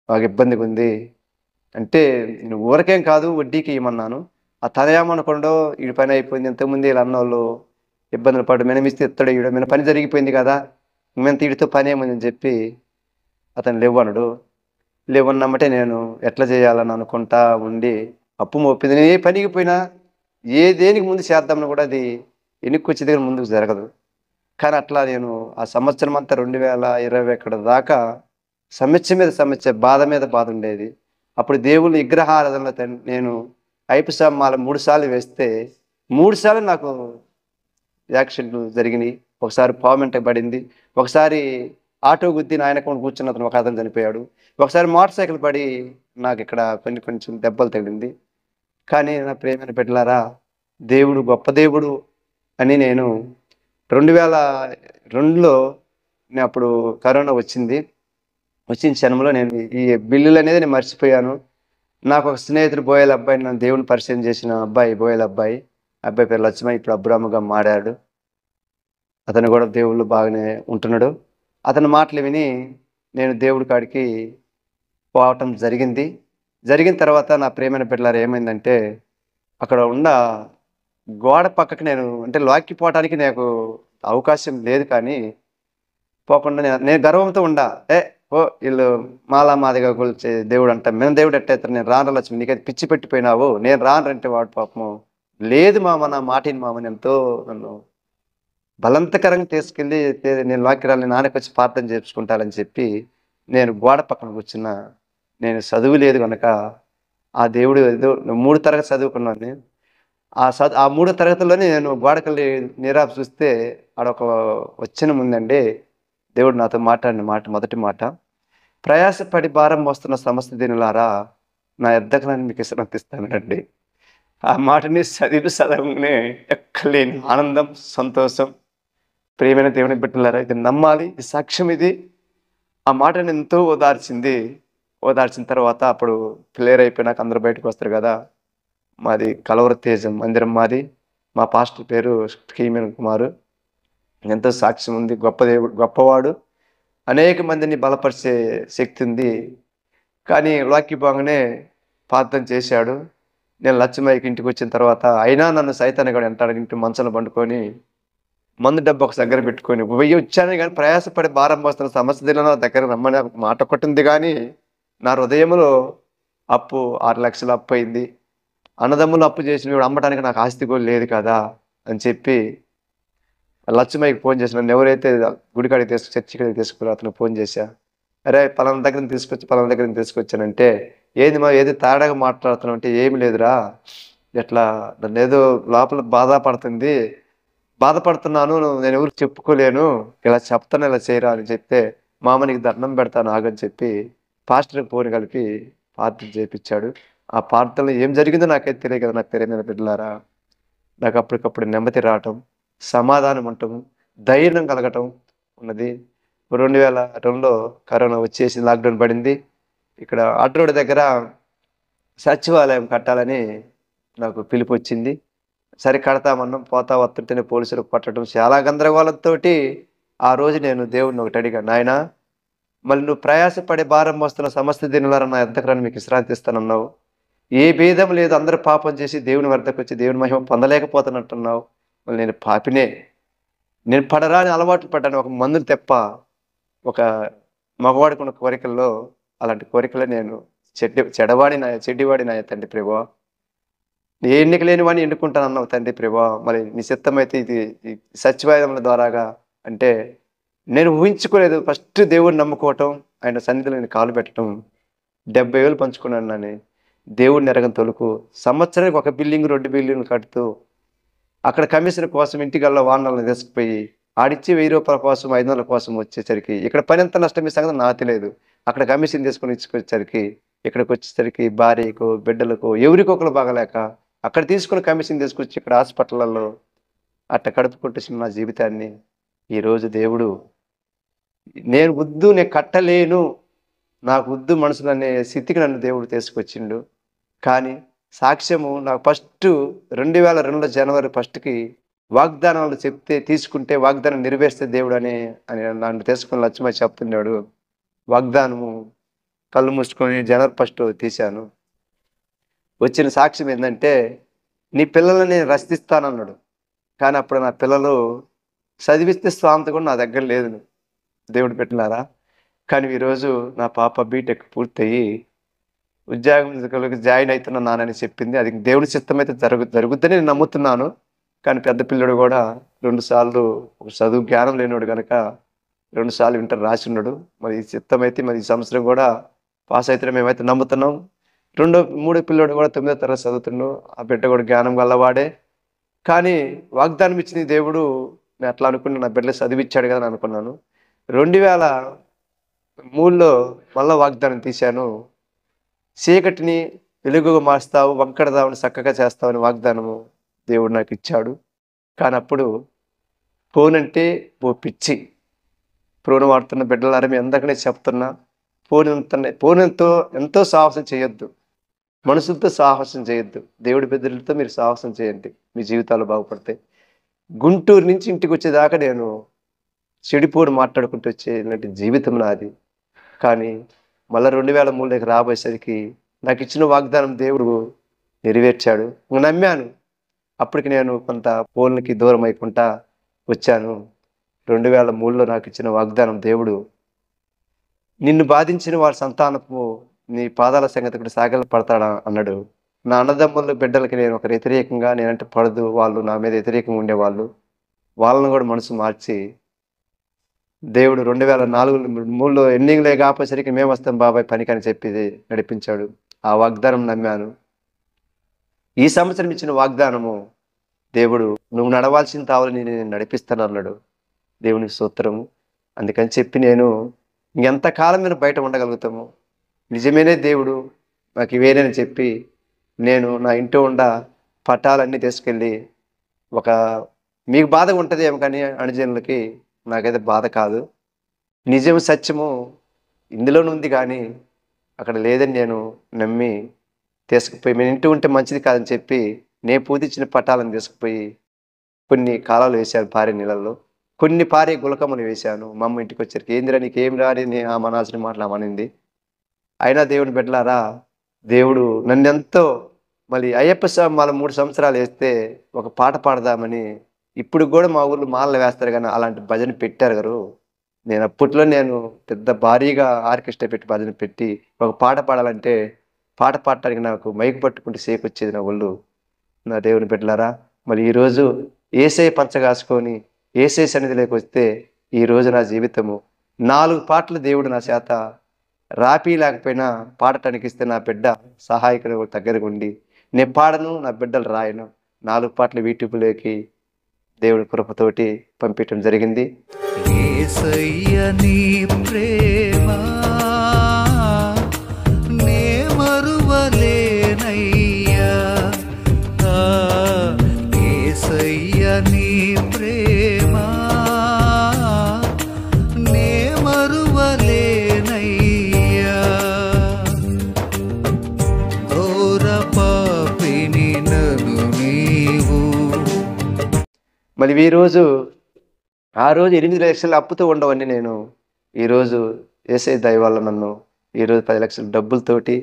బాగా ఇబ్బందిగా ఉంది అంటే నేను ఊరకేం కాదు వడ్డీకి ఇవ్వమన్నాను. ఆ తన ఏమనుకోండో ఈ పని అయిపోయింది, ఇంతకుముందు వీళ్ళు అన్నోళ్ళు ఇబ్బందులు పడ్డు, మినమిస్తే ఇస్తాడు, ఈడ మన పని జరిగిపోయింది కదా, మేము తీడితో పని ఏముందని చెప్పి అతను లేవనడు. లేవన్నమ్మటే నేను ఎట్లా చేయాలని అనుకుంటా ఉండి అప్పు మోపింది. నేను ఏ పనికి పోయినా ఏ దేనికి ముందు చేద్దామని కూడా అది వెనక్కి వచ్చే దగ్గర ముందుకు జరగదు. కానీ అట్లా నేను ఆ సంవత్సరం అంతా 2020 దాకా సమస్య మీద సమస్య, బాధ మీద బాధ ఉండేది. అప్పుడు దేవుని విగ్రహారాధనలో నేను ఐపసామాల 3 సార్లు వేస్తే 3 సార్లు నాకు యాక్సిడెంట్లు జరిగినాయి. ఒకసారి పామెంట పడింది, ఒకసారి ఆటో గుద్ది నాయనకుండా కూర్చున్న అతను ఒక అతను చనిపోయాడు, ఒకసారి మోటార్ సైకిల్ పడి నాకు ఇక్కడ కొంచెం దెబ్బలు తగిలింది. కానీ నా ప్రేమైన బిడ్డలారా, దేవుడు గొప్ప దేవుడు అని నేను 2002లో నేను అప్పుడు కరోనా వచ్చిన క్షణంలో నేను ఈ బిల్లులు అనేది నేను మర్చిపోయాను. నాకు ఒక స్నేహితుడు బోయల అబ్బాయి, నన్ను దేవుని పరిచయం చేసిన అబ్బాయి బోయల అబ్బాయి పేరు లక్ష్మణ్, ఇప్పుడు అబ్రాముగా మారాడు. అతను కూడా దేవుళ్ళు బాగానే ఉంటున్నాడు. అతని మాటలు విని నేను దేవుడి కాడికి పోవటం జరిగింది. జరిగిన తర్వాత నా ప్రేమైన బిడ్డలారా ఏమైందంటే అక్కడ ఉన్న గోడ పక్కకి నేను అంటే లాక్కి పోవటానికి నాకు అవకాశం లేదు. కానీ పోకుండా నేను గర్వంతో ఉండా, వీళ్ళు మాదిగా కొలిచే దేవుడు అంట, మేము దేవుడు ఎట్టయితారు, నేను రాను లక్ష్మి, నీకైతే పిచ్చి పెట్టిపోయినావు, నేను రానంటే వాడు పాపము లేదు మామ, నా మాటిని మామని ఎంతో నన్ను బలవంతకరంగా తీసుకెళ్ళి నేను వాక్యాలని నాన్నకి వచ్చి ప్రార్థన చేసుకుంటానని చెప్పి నేను గోడ పక్కన కూర్చున్నా. నేను చదువు లేదు కనుక ఆ దేవుడు ఏదో 3 తరగతి చదువుకున్నాను. ఆ 3 తరగతిలోనే నేను గోడకెళ్ళి నీరాపు చూస్తే ఆడొక వచనం ఉందండి. దేవుడు నాతో మాట్లాడిన మాట, మొదటి మాట, ప్రయాసపడి భారం మోస్తున్న సమస్త దీనులారా నా యొద్దకు నన్ను మీకు విశ్రాంతిస్తానండి. ఆ మాటని చదవగానే ఎక్కలేని ఆనందం, సంతోషం. ప్రియమైన దేవుని బిడ్డలారా, ఇది నమ్మాలి, ఇది సాక్ష్యం. ఇది ఆ మాటని ఎంతో ఓదార్చింది. ఓదార్చిన తర్వాత అప్పుడు క్లియర్ అయిపోయినాక అందరూ బయటకు వస్తారు కదా. మాది కలవర తేజం మందిరం మాది. మా పాస్టర్ పేరు కీమేన్ కుమారు. ఎంతో సాక్ష్యం ఉంది. గొప్ప దేవుడు, గొప్పవాడు, అనేక మందిని బలపరిచే శక్తి ఉంది. కానీ లాక్కి పోగానే ప్రార్థన చేశాడు. నేను లక్ష్మయ్యకి ఇంటికి వచ్చిన తర్వాత అయినా నన్ను సైతాన్ని కూడా అంటాడు, ఇంటి మంచంలో పండుకొని మందు డబ్బు ఒక దగ్గర పెట్టుకొని వెయ్యి వచ్చాను. కానీ ప్రయాసపడి భారం మోస్తున్న సమస్య నా దగ్గర రమ్మని మాట కొట్టింది. కానీ నా హృదయంలో అప్పు 6 లక్షలు అప్పు అయింది. అన్నదమ్ములు అప్పు చేసిన అమ్మటానికి నాకు ఆస్తి కూడా లేదు కదా. అని చెప్పి లక్ష్మయ్యకి ఫోన్ చేసి నన్ను ఎవరైతే గుడికాడికి చర్చి కాడికి తీసుకుని అతనికి ఫోన్ చేశా. అరే పలానా దగ్గర తీసుకొచ్చి పలానా దగ్గర తీసుకొచ్చానంటే ఏది తేడాగా మాట్లాడుతున్నావు అంటే ఏమి లేదురా, ఎట్లా నన్ను ఏదో లోపల బాధపడుతున్నాను, నేను ఎవరికి చెప్పుకోలేను, ఇలా చెప్తాను ఇలా చేయరా అని చెప్తే మామ నీకు దండం పెడతాను ఆగని చెప్పి పాస్టర్కి ఫోన్ కలిపి ప్రార్థన చేయించాడు. ఆ ప్రార్థనలో ఏం జరిగిందో నాకైతే తెలియదు కదా, నాకు తెలియదు బిడ్డలారా. నాకు అప్పటికప్పుడు నెమ్మది రావటం, సమాధానం ఉండటం, ధైర్యం కలగటం ఉన్నది. 2002లో కరోనా వచ్చేసి లాక్డౌన్ పడింది. ఇక్కడ అడ్రోడ్ దగ్గర సచివాలయం కట్టాలని నాకు పిలుపు వచ్చింది. సరే కడతామన్నాం. పోతా వస్తుంటేనే పోలీసులు పట్టడం చాలా గందరగోళంతో ఆ రోజు నేను దేవుడిని ఒకటి అడిగాను, నాయనా మళ్ళీ నువ్వు ప్రయాసపడే భారం మోస్తున్న సమస్త దినులారా నా ఎద్దకు రాని మీకు విశ్రాంతి ఇస్తానన్నావు. ఏ భేదం లేదు, అందరూ పాపం చేసి దేవుని వద్దకు వచ్చి దేవుని మహిమ పొందలేకపోతున్నట్టున్నావు. మళ్ళీ నేను పాపినే, నేను పడరాని అలవాట్లు పడ్డాను. ఒక మందులు తెప్ప ఒక మగవాడికి ఉన్న కోరికల్లో అలాంటి కోరికలు నేను చెడ్డివాడి నా తండ్రి ప్రభా, ఏ ఎన్నిక లేని వాడిని ఎన్నుకుంటాను అన్నావు తండ్రి ప్రభా. మరి నీ చిత్తమైతే ఇది ఈ సచివాలయముల ద్వారాగా అంటే నేను ఊహించుకోలేదు. ఫస్ట్ దేవుడిని నమ్ముకోవటం, ఆయన సన్నిధిలో నేను కాలు పెట్టడం, 70,000 పంచుకున్నాను నన్ను దేవుడిని ఎరగని తొలుకు. సంవత్సరానికి 1 బిల్డింగ్ 2 బిల్డింగ్లు కడుతూ అక్కడ కమిషన్ కోసం ఇంటికల్లా వాహనాలను తీసుకుపోయి ఆడిచ్చి 1000 రూపాయల కోసం 500 కోసం వచ్చేసరికి ఇక్కడ పని ఎంత నష్టం సంగతి నాకు తెలియదు. అక్కడ కమిషన్ తీసుకొని ఇచ్చుకొచ్చేసరికి ఇక్కడికి వచ్చేసరికి భార్యకు బిడ్డలకు ఎవరికొకరు బాగలేక అక్కడ తీసుకుని కమిషన్ తీసుకొచ్చి ఇక్కడ హాస్పిటల్లో అట్ట కడుపుకుంటున్న నా జీవితాన్ని ఈరోజు దేవుడు నేను కట్టలేను, నాకు వద్దు మనుషులు అనే స్థితికి నన్ను దేవుడు తీసుకొచ్చిండు. కానీ సాక్ష్యము నాకు ఫస్ట్ 2002 జనవరి 1కి వాగ్దానాలు చెప్తే తీసుకుంటే వాగ్దానం నెరవేర్స్తే దేవుడు అని నన్ను తీసుకుని లక్ష్మయ్య చెప్తున్నాడు. వాగ్దానము కళ్ళు మూసుకొని జనవరి 1 తీశాను. వచ్చిన సాక్ష్యం ఏంటంటే నీ పిల్లల్ని నేను రక్షిస్తానన్నాడు. కానీ అప్పుడు నా పిల్లలు చదివిస్తే స్వాంత కూడా నా దగ్గర లేదు దేవుడు పెట్టినారా. కానీ ఈరోజు నా పాప బీటెక్ పూర్తయి ఉద్యోగం జాయిన్ అవుతున్నానని చెప్పింది. అది దేవుని చిత్తం అయితే జరుగుద్దని నేను నమ్ముతున్నాను. కానీ పెద్ద పిల్లడు కూడా 2 సార్లు ఒక చదువు జ్ఞానం లేనివాడు కనుక 2 సార్లు ఇంటర్ రాసి ఉన్నాడు. మరి ఈ చిత్తం అయితే మరి ఈ సంవత్సరం కూడా పాస్ అయితే మేమైతే నమ్ముతున్నాం. 3 పిల్లడు కూడా 9వ తరగతి చదువుతున్నాడు. ఆ బిడ్డ కూడా జ్ఞానం గల్లవాడే. కానీ వాగ్దానం ఇచ్చిన దేవుడు నేను అట్లా అనుకున్నా, నా బిడ్డలు చదివిచ్చాడు కదా అని అనుకున్నాను. 2003లో మళ్ళా వాగ్దానం తీశాను. చీకటిని వెలుగుగా మార్స్తావు, వంకడదావుని చక్కగా చేస్తావని వాగ్దానము దేవుడు నాకు ఇచ్చాడు. కానీ అప్పుడు ఫోన్ అంటే ఓ పిచ్చి. ఫోన్ వాడుతున్న బిడ్డలారా మీ అందరికనే చెప్తున్నా, ఫోన్ ఎంతో సాహసం చేయొద్దు, మనుషులతో సాహసం చేయొద్దు, దేవుడి బిడ్డలతో మీరు సాహసం చేయండి, మీ జీవితాలు బాగుపడతాయి. గుంటూరు నుంచి ఇంటికి వచ్చేదాకా నేను చెడిపోడు మాట్లాడుకుంటూ వచ్చేలాంటి జీవితం నాది. కానీ మళ్ళీ 2003లోకి రాబోయేసరికి నాకు ఇచ్చిన వాగ్దానం దేవుడు నెరవేర్చాడు. నమ్మాను. అప్పటికి నేను కొంత ఫోన్లకి దూరం అయికుంటా వచ్చాను. 2003లో నాకు ఇచ్చిన వాగ్దానం దేవుడు, నిన్ను బాధించిన వారి సంతానపు నీ పాదాల సంగతి కూడా సాగలు పడతాడా అన్నాడు. నా అన్నదమ్ముల బిడ్డలకి నేను ఒక వ్యతిరేకంగా నేనంటే పడదు, వాళ్ళు నా మీద వ్యతిరేకంగా ఉండేవాళ్ళు, వాళ్ళని కూడా మనసు మార్చి దేవుడు 2004-3లో ఎన్నింగ్లే కాపోసరికి మేము వస్తాం బాబాయ్ పనికి అని చెప్పి నడిపించాడు. ఆ వాగ్దానం నమ్మాను. ఈ సంవత్సరం ఇచ్చిన వాగ్దానము దేవుడు నువ్వు నడవాల్సిన తావలని నేను నడిపిస్తాను అన్నాడు. దేవునికి స్తోత్రము. అందుకని చెప్పి నేను ఇంకెంతకాలం మేము బయట ఉండగలుగుతాము, నిజమేనే దేవుడు నాకు ఇవేనని చెప్పి నేను నా ఇంట్లో ఉండ పట్టాలన్నీ తీసుకెళ్ళి మీకు బాధ ఉంటుంది ఏమో కానీ అణుజనులకి నాకైతే బాధ కాదు, నిజం సత్యము ఇందులోనే ఉంది కానీ అక్కడ లేదని నేను నమ్మి తీసుకుపోయి మేము ఇంటి ఉంటే మంచిది కాదని చెప్పి నేను పూజించిన పట్టాలను తీసుకుపోయి కొన్ని కాలాలు వేశాను పారే నీళ్ళల్లో, కొన్ని పారే గులకమ్మలు వేశాను. మా అమ్మ ఇంటికి వచ్చరికి ఏందిరా నీకేం రాని ఆ మనాల్సిన మాట్లాడమనింది. అయినా దేవుని బిడ్డలారా, దేవుడు నన్నెంతో మళ్ళీ అయ్యప్ప స్వామి మళ్ళీ 3 సంవత్సరాలు వేస్తే ఒక పాట పాడదామని ఇప్పుడు కూడా మా ఊళ్ళో మాలలు వేస్తారు కానీ అలాంటి భజన పెట్టారు గారు. నేను అప్పట్లో పెద్ద భారీగా ఆర్కెస్ట్రా పెట్టి భజన పెట్టి ఒక పాట పాడాలంటే పాట పాడటానికి నాకు మైకు పట్టుకుంటే సేపు వచ్చేది నా ఒళ్ళు. నా దేవుని బిడ్డలారా, మరి ఈరోజు ఏసై పంచగాసుకొని ఏసై సన్నిధిలోకి వస్తే ఈరోజు నా జీవితము 4 పాటలు దేవుడు నా చేత రాపి లేకపోయినా పాడటానికి ఇస్తే నా బిడ్డ సహాయకుడు దగ్గరకు ఉండి నేను పాడను, నా బిడ్డలు రాయను. 4 పాటలు యూట్యూబ్లోకి దేవుడి కృపతోటి పంపించడం జరిగింది. యేసయ్య నీ ప్రేమ నే మరువలేనయ్యా, యేసయ్య నీ ప్రేమ నే మరువలేనయ్యా, ఘోర పాపిని నన్ను నీవు. మరి ఆ రోజు 8 లక్షల అప్పుతో ఉండవని నేను ఈరోజు ఏసై దయ వల్ల నన్ను ఈరోజు 10 లక్షల డబ్బులతోటి,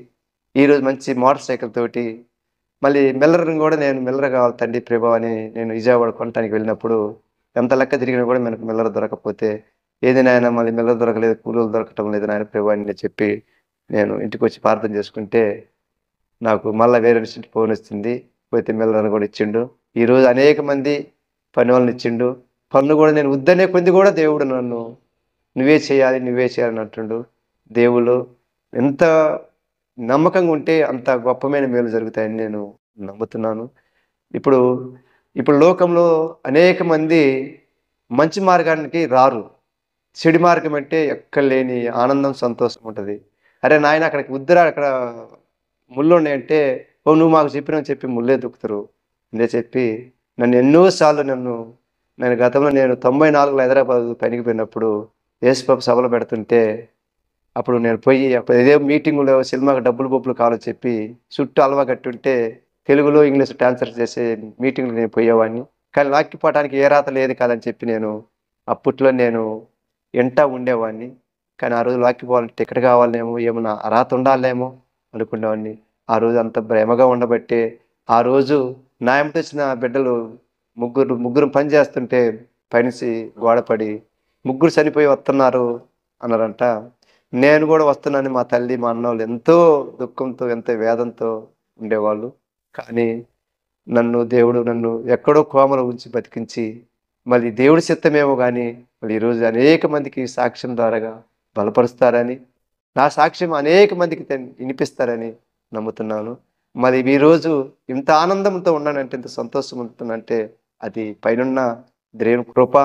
ఈరోజు మంచి మోటార్ సైకిల్ తోటి, మళ్ళీ మిల్లర్ని కూడా నేను మిల్లర్ కావాలి తండ్రి ప్రభావ అని నేను విజయవాడ కొనడానికి వెళ్ళినప్పుడు ఎంత లెక్క తిరిగినా కూడా మనకు మిల్లర్ దొరకకపోతే, ఏదైనా ఆయన మళ్ళీ మిల్లర్ దొరకలేదు, కూలీలు దొరకటం లేదు నాయన ప్రభావ అని చెప్పి నేను ఇంటికి వచ్చి ప్రార్థన చేసుకుంటే నాకు మళ్ళీ వేరే నుంచి ఫోన్ వచ్చింది. పోతే మిల్లర్ని కూడా ఇచ్చిండు. ఈరోజు అనేక మంది పని వాళ్ళని ఇచ్చిండు. పనులు కూడా నేను వద్దనే కొద్ది కూడా దేవుడు నన్ను నువ్వే చేయాలని అంటుండు. దేవుడు ఎంత నమ్మకంగా ఉంటే అంత గొప్పమైన మేలు జరుగుతాయని నేను నమ్ముతున్నాను. ఇప్పుడు లోకంలో అనేక మంది మంచి మార్గానికి రారు. చెడు మార్గం అంటే ఎక్కడ లేని ఆనందం, సంతోషం ఉంటుంది. అరే నాయన అక్కడికి వద్దురా, అక్కడ ముళ్ళు ఉన్నాయంటే ఓ నువ్వు మాకు చెప్పి ముళ్ళే దుక్కుతారు అనే చెప్పి నన్ను ఎన్నోసార్లు నేను గతంలో 94లో హైదరాబాద్ పనికి పోయినప్పుడు యేసుప్రభు సభలు పెడుతుంటే అప్పుడు నేను పోయి ఏదో మీటింగులో సినిమాకి డబ్బులు కావాలని చెప్పి చుట్టూ అలవా కట్టుంటే తెలుగులో ఇంగ్లీష్ ట్రాన్స్ఫర్ చేసే మీటింగ్లు నేను పోయేవాడిని. కానీ లాక్కిపోవడానికి ఏ రాత లేదు కాదని చెప్పి అప్పట్లో నేను ఎంటా ఉండేవాడిని. కానీ ఆ రోజు లాక్కిపోవాలంటే టికెట్ కావాలేమో, ఏమన్నా రాత ఉండాలేమో అనుకునేవాడిని. ఆ రోజు అంత ప్రేమగా ఉండబట్టే ఆ రోజు నా వెంట వచ్చిన బిడ్డలు ముగ్గురు పని చేస్తుంటే పైనుంచి గోడపడి ముగ్గురు చనిపోయి వస్తున్నారు అన్నారంట. నేను కూడా వస్తున్నాను. మా తల్లి మా అన్నోళ్ళు ఎంతో దుఃఖంతో ఎంతో వేదంతో ఉండేవాళ్ళు. కానీ దేవుడు నన్ను ఎక్కడో కోమలో ఉంచి బతికించి మళ్ళీ దేవుడి చిత్తమేమో కానీ మళ్ళీ ఈరోజు అనేక మందికి సాక్ష్యం ద్వారాగా బలపరుస్తారని, నా సాక్ష్యం అనేక మందికి వినిపిస్తారని నమ్ముతున్నాను. మరి ఈరోజు ఇంత ఆనందంతో ఉన్నానంటే, ఇంత సంతోషం ఉంటున్నానంటే అది పైనున్న దేవుని కృప,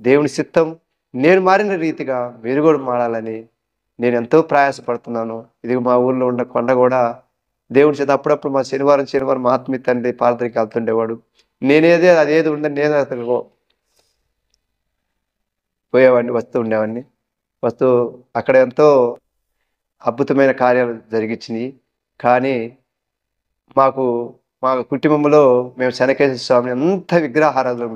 దేవుని చిత్తం. నేను మారిన రీతిగా మీరు కూడా మారాలని నేను ఎంతో ప్రయాసపడుతున్నాను. ఇది మా ఊళ్ళో ఉన్న కొండ కూడా దేవుని చేత అప్పుడప్పుడు మా శనివారం మా ఆత్మీయ తండ్రి ప్రార్థనకి వెళ్తుండేవాడు. అదేది ఉందని నేను అతను పోయేవాడిని, ఉండేవాడిని. అక్కడ ఎంతో అద్భుతమైన కార్యాలు జరిగించినాయి. కానీ మా కుటుంబంలో మేము శనకేశ్వర స్వామిని అంత విగ్రహారాధన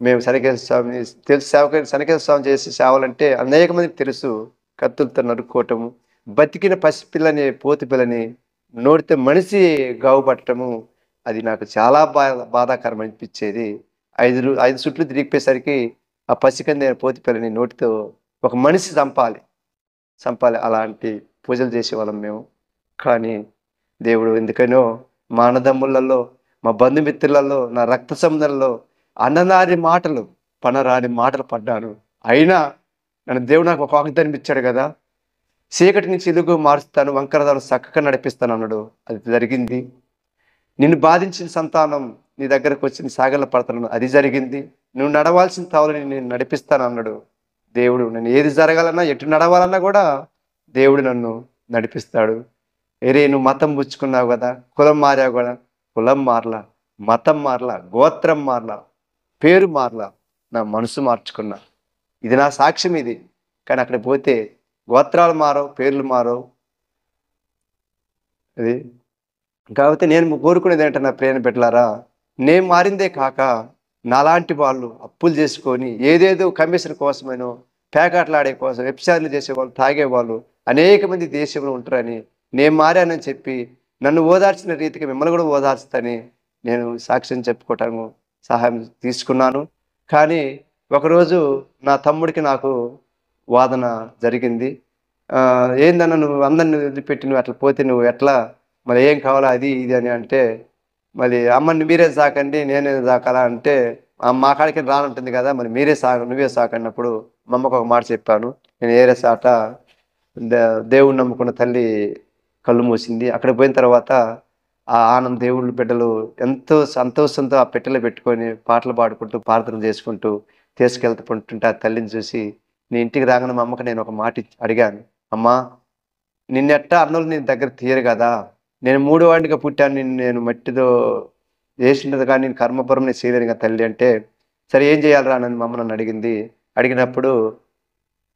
మేము శనకేశ్వర స్వామిని తెలుసు. శనకేశ్వర స్వామి చేసే సేవలంటే అనేక మందికి తెలుసు. కత్తులతో నరుక్కోవటము, బతికిన పసిపిల్లని పోతి పిల్లని నోడితే మనిషి గావు పట్టడము, అది నాకు చాలా బాధాకరం అనిపించేది. 5 చుట్లు తిరిగిపోయేసరికి ఆ పసికంది పోతి పిల్లని నోటితో ఒక మనిషి చంపాలి. అలాంటి పూజలు చేసేవాళ్ళం మేము. కానీ దేవుడు ఎందుకనో మా అన్నదమ్ములలో, మా బంధుమిత్రులలో, నా రక్త సంబంధంలో పనరాని మాటలు పడ్డాను. అయినా దేవుడు నాకు ఒక వాగ్దానం ఇచ్చాడు కదా, చీకటి నుంచి వెలుగు మారుస్తాను, వంకరదారు చక్కగా నడిపిస్తాను అన్నాడు. అది జరిగింది. నిన్ను బాధించిన సంతానం నీ దగ్గరకు వచ్చి నీ సాగల పడతాను, అది జరిగింది. నువ్వు నడవాల్సిన తావులని నేను నడిపిస్తాను అన్నాడు దేవుడు. నేను ఏది జరగాలన్నా, ఎటు నడవాలన్నా కూడా దేవుడు నన్ను నడిపిస్తాడు. నువ్వు మతం పుచ్చుకున్నావు కదా, కులం మారావు కదా, కులం మారలా, మతం మారలా, గోత్రం మారలా, పేరు మారలా, నా మనసు మార్చుకున్నా. ఇది నా సాక్ష్యం ఇది. కానీ అక్కడ పోతే గోత్రాలు మారవు, పేర్లు మారవు. అది కాబట్టి నేను కోరుకునేది ఏంటంటే, నా ప్రేమ బిడ్డలారా, నేను మారిందే కాక నాలాంటి వాళ్ళు అప్పులు చేసుకొని ఏదేదో కమిషన్ కోసమేనో, పేకాటలాడే కోసం, వెబ్సైట్లు చేసేవాళ్ళు, తాగేవాళ్ళు అనేక మంది దేశంలో ఉంటారని నేను మారానని చెప్పి నన్ను ఓదార్చిన రీతికి మిమ్మల్ని కూడా ఓదార్చుతాని నేను సాక్ష్యం చెప్పుకోవటానికి సహాయం తీసుకున్నాను. కానీ ఒకరోజు నా తమ్ముడికి నాకు వాదన జరిగింది. ఏందన్నా నువ్వు అందరిని వదిలిపెట్టి నువ్వు అట్లా పోతే నువ్వు ఎట్లా, మరి ఏం కావాలో అది ఇది అని అంటే, మరి అమ్మని మీరే సాకండి నేనే సాకాలా అంటే మా కాడికి రానుంటుంది కదా, మరి మీరే నువ్వే సాకన్నప్పుడు మా అమ్మకు ఒక మాట చెప్పాను. నేను ఏరే సాట దేవుణ్ణి నమ్ముకున్న తల్లి కళ్ళు మూసింది. అక్కడ పోయిన తర్వాత ఆ ఆనంద్ దేవుళ్ళు బిడ్డలు ఎంతో సంతోషంతో ఆ పెట్టెలో పెట్టుకొని పాటలు పాడుకుంటూ ప్రార్థన చేసుకుంటూ తీసుకెళ్తుంటే ఆ తల్లిని చూసి నీ ఇంటికి రాగానే మా అమ్మకి నేను ఒక మాట అడిగాను. అమ్మా, నిన్నెట్టా అన్నలు నేను దగ్గర తీయరు కదా, నేను మూడు వాడిగా పుట్టాను, నేను మట్టితో వేసిండదు కానీ నేను కర్మపురం నేను చేయలేను కదా తల్లి అంటే, సరే ఏం చేయాలరా అని మా అమ్మ నన్ను అడిగింది. అడిగినప్పుడు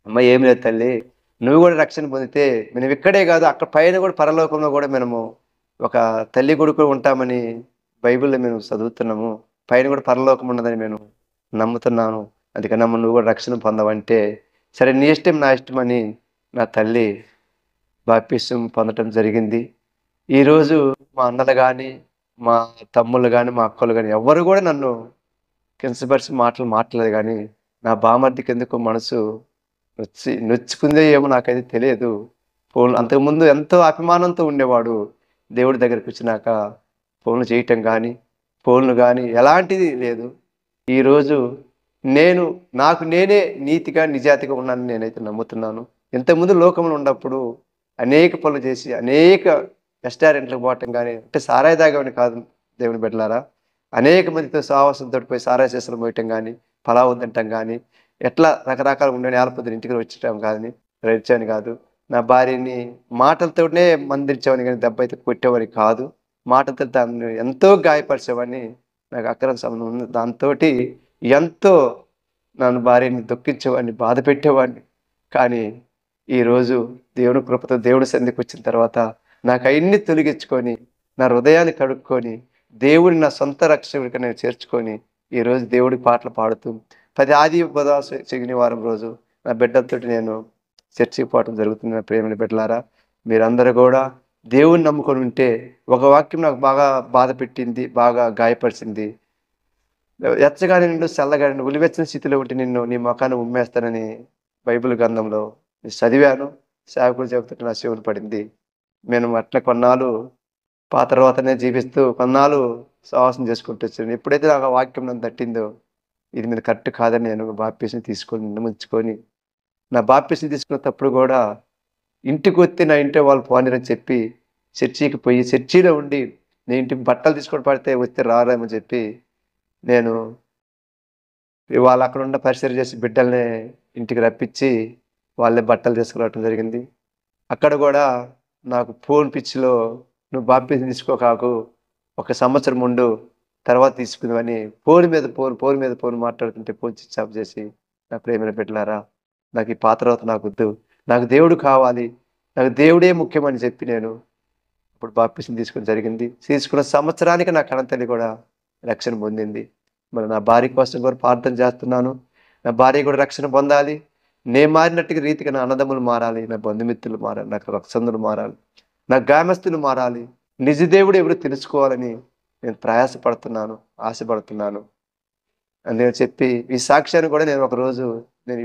అమ్మ ఏమి లేదు తల్లి, నువ్వు కూడా రక్షణ పొందితే మేము ఇక్కడే కాదు అక్కడ పైన కూడా పరలోకంలో కూడా మనము ఒక తల్లి కొడుకు ఉంటామని బైబిల్లో మేము చదువుతున్నాము, పైన కూడా పరలోకం ఉన్నదని నేను నమ్ముతున్నాను, అందుకని అమ్మ నువ్వు కూడా రక్షణ పొందవంటే సరే నీ ఇష్టం నా ఇష్టం అని నా తల్లి బాప్తిసం పొందటం జరిగింది. ఈరోజు మా అన్నలు కానీ మా తమ్ముళ్ళు కానీ మా అక్కలు కానీ ఎవరు కూడా నన్ను కించపరిచి మాటలు మాట్లాడలేదు. కానీ నా బామర్దికి ఎందుకు మనసు నొచ్చుకుందే ఏమో నాకైతే తెలియదు. అంతకుముందు ఎంతో అభిమానంతో ఉండేవాడు. దేవుడి దగ్గరికి వచ్చినాక ఫోన్లు చేయటం కానీ ఫోన్లు కానీ ఎలాంటిది లేదు. ఈరోజు నాకు నేనే నీతిగా నిజాతిగా ఉన్నానని నేనైతే నమ్ముతున్నాను. ఇంతకుముందు లోకంలో ఉన్నప్పుడు అనేక పనులు చేసి అనేక రెస్టారెంట్లకు పోవటం కానీ, అంటే సారాయి తాగమని కాదు దేవుని బిడ్డలారా, అనేక మందితో సావాసంతో పోయి సారాయి చేసలు పోయటం కానీ పలావు తినటం కానీ ఎట్లా రకరకాలు ఉండే నేలపొద్దున ఇంటికి వచ్చటం కానీ రెచ్చాను కాదు. నా భార్యని మాటలతోనే మందించేవాడిని కానీ దెబ్బ అయితే కొట్టేవాడిని కాదు. మాటలతో దాన్ని ఎంతో గాయపరిచేవాడిని. నాకు అక్రమ సంబంధం ఉంది. దాంతో ఎంతో నన్ను భార్యని దుఃఖించేవాడిని, బాధ పెట్టేవాడిని. కానీ ఈరోజు దేవుని కృపతో దేవుడి సన్నిధికి వచ్చిన తర్వాత నాకు అవన్నీ తొలగించుకొని నా హృదయాన్ని కడుక్కొని దేవుడిని నా సొంత రక్షకుడిగా నేను చేర్చుకొని ఈరోజు దేవుడి పాటలు పాడుతూ 10 ఆది బుధవారం శనివారం రోజు నా బిడ్డలతో నేను చర్చికి పోవటం జరుగుతుంది. నా ప్రేమని బిడ్డలారా, మీరందరూ కూడా దేవుడిని నమ్ముకొని ఉంటే, ఒక వాక్యం నాకు బాగా బాధ పెట్టింది, బాగా గాయపరిచింది. ఎచ్చగానే నిన్ను చల్లగానే ఉలివెచ్చని స్థితిలో ఉంటే నీ ముఖాన్ని ఉమ్మేస్తానని బైబిల్ గ్రంథంలో చదివాను. సేవకుడు చెబుతుంటే నా శివుని పడింది. నేను అట్లా కొన్నాళ్ళు తర్వాతనే జీవిస్తూ కొన్నాళ్ళు సాహసం చేసుకుంటూ వచ్చాను. ఎప్పుడైతే నాకు ఆ వాక్యం నన్ను తట్టిందో, ఇది మీరు కరెక్ట్ కాదని నేను బాప్తిసం తీసుకొని నిర్మించుకొని, నా బాప్తిసం తీసుకున్నప్పుడు కూడా ఇంటికి వస్తే నా ఇంట్లో వాళ్ళు పోనీరని చెప్పి చర్చికి పోయి చర్చిలో ఉండి నేను ఇంటికి బట్టలు తీసుకొని పడితే వస్తే రారేమని చెప్పి నేను వాళ్ళు అక్కడ ఉన్న పరిసర చేసి బిడ్డల్ని ఇంటికి రప్పించి వాళ్ళే బట్టలు తీసుకురావటం జరిగింది. అక్కడ కూడా నాకు ఫోన్ పిచ్చిలో నువ్వు బాప్తిసం తీసుకోకాకు, 1 సంవత్సరం ముందు తర్వాత తీసుకుందామని ఫోన్ మీద ఫోన్ మాట్లాడుతుంటే ఫోన్ స్విచ్ ఆఫ్ చేసి, నా ప్రేమైన బిడ్డలారా, నాకు ఈ తర్వాత నాకు వద్దు, నాకు దేవుడు కావాలి, నాకు దేవుడే ముఖ్యమని చెప్పి నేను ఇప్పుడు బాప్తిసం తీసుకుని జరిగింది. తీసుకున్న సంవత్సరానికి నా కణతల్లి కూడా రక్షణ పొందింది. మరి నా భార్య కోసం కూడా ప్రార్థన చేస్తున్నాను. నా భార్య కూడా రక్షణ పొందాలి. నేను మారినట్టుగా రీతిగా నా అన్నదమ్ములు మారాలి, నా బంధుమిత్రులు మారాలి, నాకు రక్షణలు మారాలి, నా గ్రామస్తులు మారాలి, నిజదేవుడు ఎవరు తెలుసుకోవాలని నేను ప్రయాసపడుతున్నాను, ఆశపడుతున్నాను అని నేను చెప్పి ఈ సాక్ష్యాన్ని కూడా నేను ఒకరోజు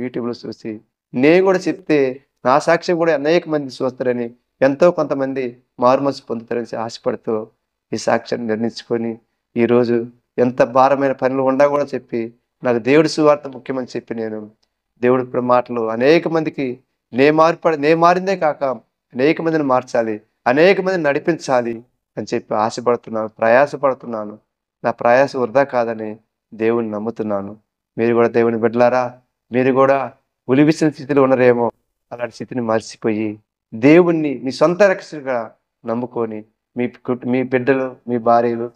యూట్యూబ్లో చూసి నేను కూడా చెప్తే నా సాక్ష్యం కూడా అనేక మంది చూస్తారని, ఎంతో కొంతమంది మారుమనసు పొందుతారని ఆశపడుతూ ఈ సాక్ష్యాన్ని నిర్ణయించుకొని ఈరోజు ఎంత భారమైన పనులు ఉండా కూడా చెప్పి నాకు దేవుడి సువార్త ముఖ్యమని చెప్పి నేను దేవుడి మాటలు అనేక మందికి నే మారిందే కాక అనేక మందిని మార్చాలి, అనేక మందిని నడిపించాలి అని చెప్పి ఆశపడుతున్నాను, ప్రయాసపడుతున్నాను. నా ప్రయాస వృధా కాదని దేవుని నమ్ముతున్నాను. మీరు కూడా దేవుని బిడ్డలారా, మీరు కూడా ఉలివిసిన స్థితిలో ఉన్నారేమో, అలాంటి స్థితిని మర్చిపోయి దేవుణ్ణి మీ సొంత రక్షకుగా నమ్ముకొని మీ బిడ్డలు, మీ భార్యలు,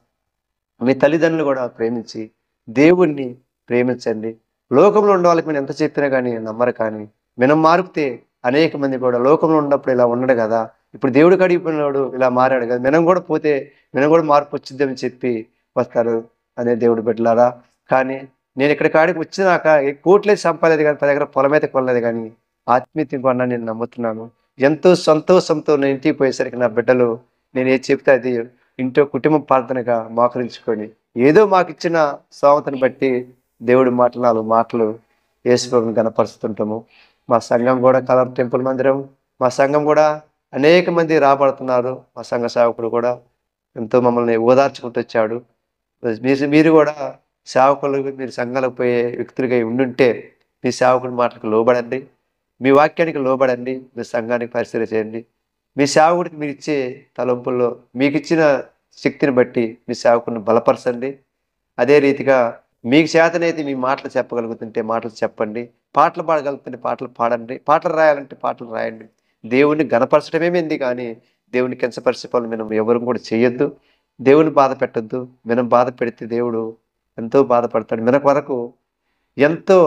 మీ తల్లిదండ్రులు కూడా ప్రేమించి దేవుణ్ణి ప్రేమించండి. లోకంలో ఉన్న వాళ్ళకి మేము ఎంత చెప్పినా కానీ నమ్మరు. కానీ మనం మారితే అనేక మంది కూడా లోకంలో ఉన్నప్పుడు ఇలా ఉండడు కదా, ఇప్పుడు దేవుడు కడిగిపోయినాడు ఇలా మారాడు కదా, మనం కూడా పోతే మనం కూడా మార్పు వచ్చిద్దని చెప్పి వస్తారు అనే దేవుడు బిడ్డలారా. కానీ నేను ఇక్కడ కాడికి వచ్చినాక కోట్లేదు సంపాలేదు కానీ 10 దగ్గర పొలం అయితే కొనలేదు, కానీ ఆత్మీయత కొన్నా నేను నమ్ముతున్నాను. ఎంతో సంతోషంతో నేను ఇంటికి పోయేసరికి నా బిడ్డలు నేను ఏది చెప్తే అది ఇంట్లో కుటుంబ ప్రార్థనగా మోకరించుకొని ఏదో మాకు ఇచ్చిన స్తోమతను బట్టి దేవుడి మాటలు 4 మాటలు యేసుప్రభుని కనపరుస్తుంటాము. మా సంఘం కూడా కలర్ టెంపుల్ మందిరం, మా సంఘం కూడా అనేక మంది రాబడుతున్నారు. మా సంఘ సేవకుడు కూడా ఎంతో మమ్మల్ని ఓదార్చుకుంటూ వచ్చాడు. మీరు కూడా సేవకులు, మీరు సంఘాలకు పోయే వ్యక్తులుగా ఉండుంటే మీ సేవకుడి మాటలకు లోబడండి, మీ వాక్యానికి లోబడండి, మీ సంఘానికి పరిశీలన చేయండి. మీ సేవకుడికి మీరు ఇచ్చే తలంపుల్లో మీకు ఇచ్చిన శక్తిని బట్టి మీ సేవకుడిని బలపరచండి. అదే రీతిగా మీకు చేతనైతే మీ మాటలు చెప్పగలుగుతుంటే మాటలు చెప్పండి, పాటలు పాడగలుగుతుంటే పాటలు పాడండి, పాటలు రాయాలంటే పాటలు రాయండి. దేవుణ్ణి గణపరచడమేమింది కానీ దేవుని కించపరిచే పనులు మనం ఎవరు కూడా చేయొద్దు. దేవుని బాధ పెట్టద్దు. మనం బాధ పెడితే దేవుడు ఎంతో బాధపడతాడు. మన కొరకు ఎంతో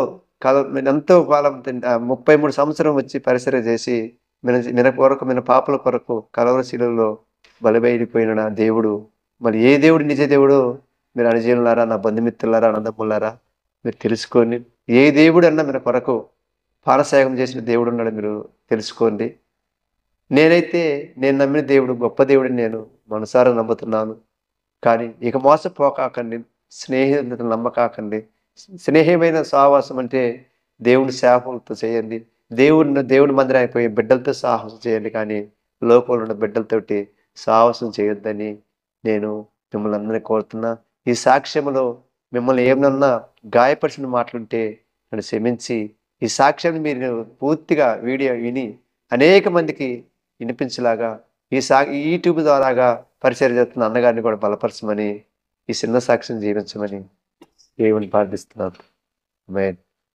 ఎంతో కాలం 33 సంవత్సరం వచ్చి పరిసర చేసి మన కొరకు, మన పాపల కొరకు కలవరి శిలువలో బలిబయలిపోయిన నా దేవుడు మరి ఏ దేవుడు నిజ దేవుడు మీరు అనుజనులారా, నా బంధుమిత్రులారా, అన్నదమ్ములారా మీరు తెలుసుకోండి. ఏ దేవుడు అన్నా మన కొరకు పానసాగం చేసిన దేవుడు ఉన్నాడు మీరు తెలుసుకోండి. నేను నమ్మిన దేవుడు గొప్ప దేవుడిని నేను మనసారా నమ్ముతున్నాను. కానీ ఇక మోసపోకాకండి, స్నేహితులను నమ్మకాకండి. స్నేహమైన సహవాసం అంటే దేవుని సేవకులతో చేయండి, దేవుని మందిరానికి పోయే బిడ్డలతో సాహసం చేయండి, కానీ లోకంలో ఉన్న బిడ్డలతోటి సాహసం చేయొద్దని నేను మిమ్మల్ని అందరినీ కోరుతున్నా. ఈ సాక్ష్యంలో మిమ్మల్ని ఏమన్నా గాయపరిచిన మాటలుంటే నన్ను క్షమించి ఈ సాక్ష్యాన్ని మీరు పూర్తిగా వీడియో విని అనేక మందికి వినిపించేలాగా ఈ యూట్యూబ్ ద్వారాగా పరిచయం చేస్తున్న అన్నగారిని కూడా బలపరచమని, ఈ చిన్న సాక్ష్యం జీవించమని దేవుని ప్రార్థిస్తున్నాను. ఆమేన్.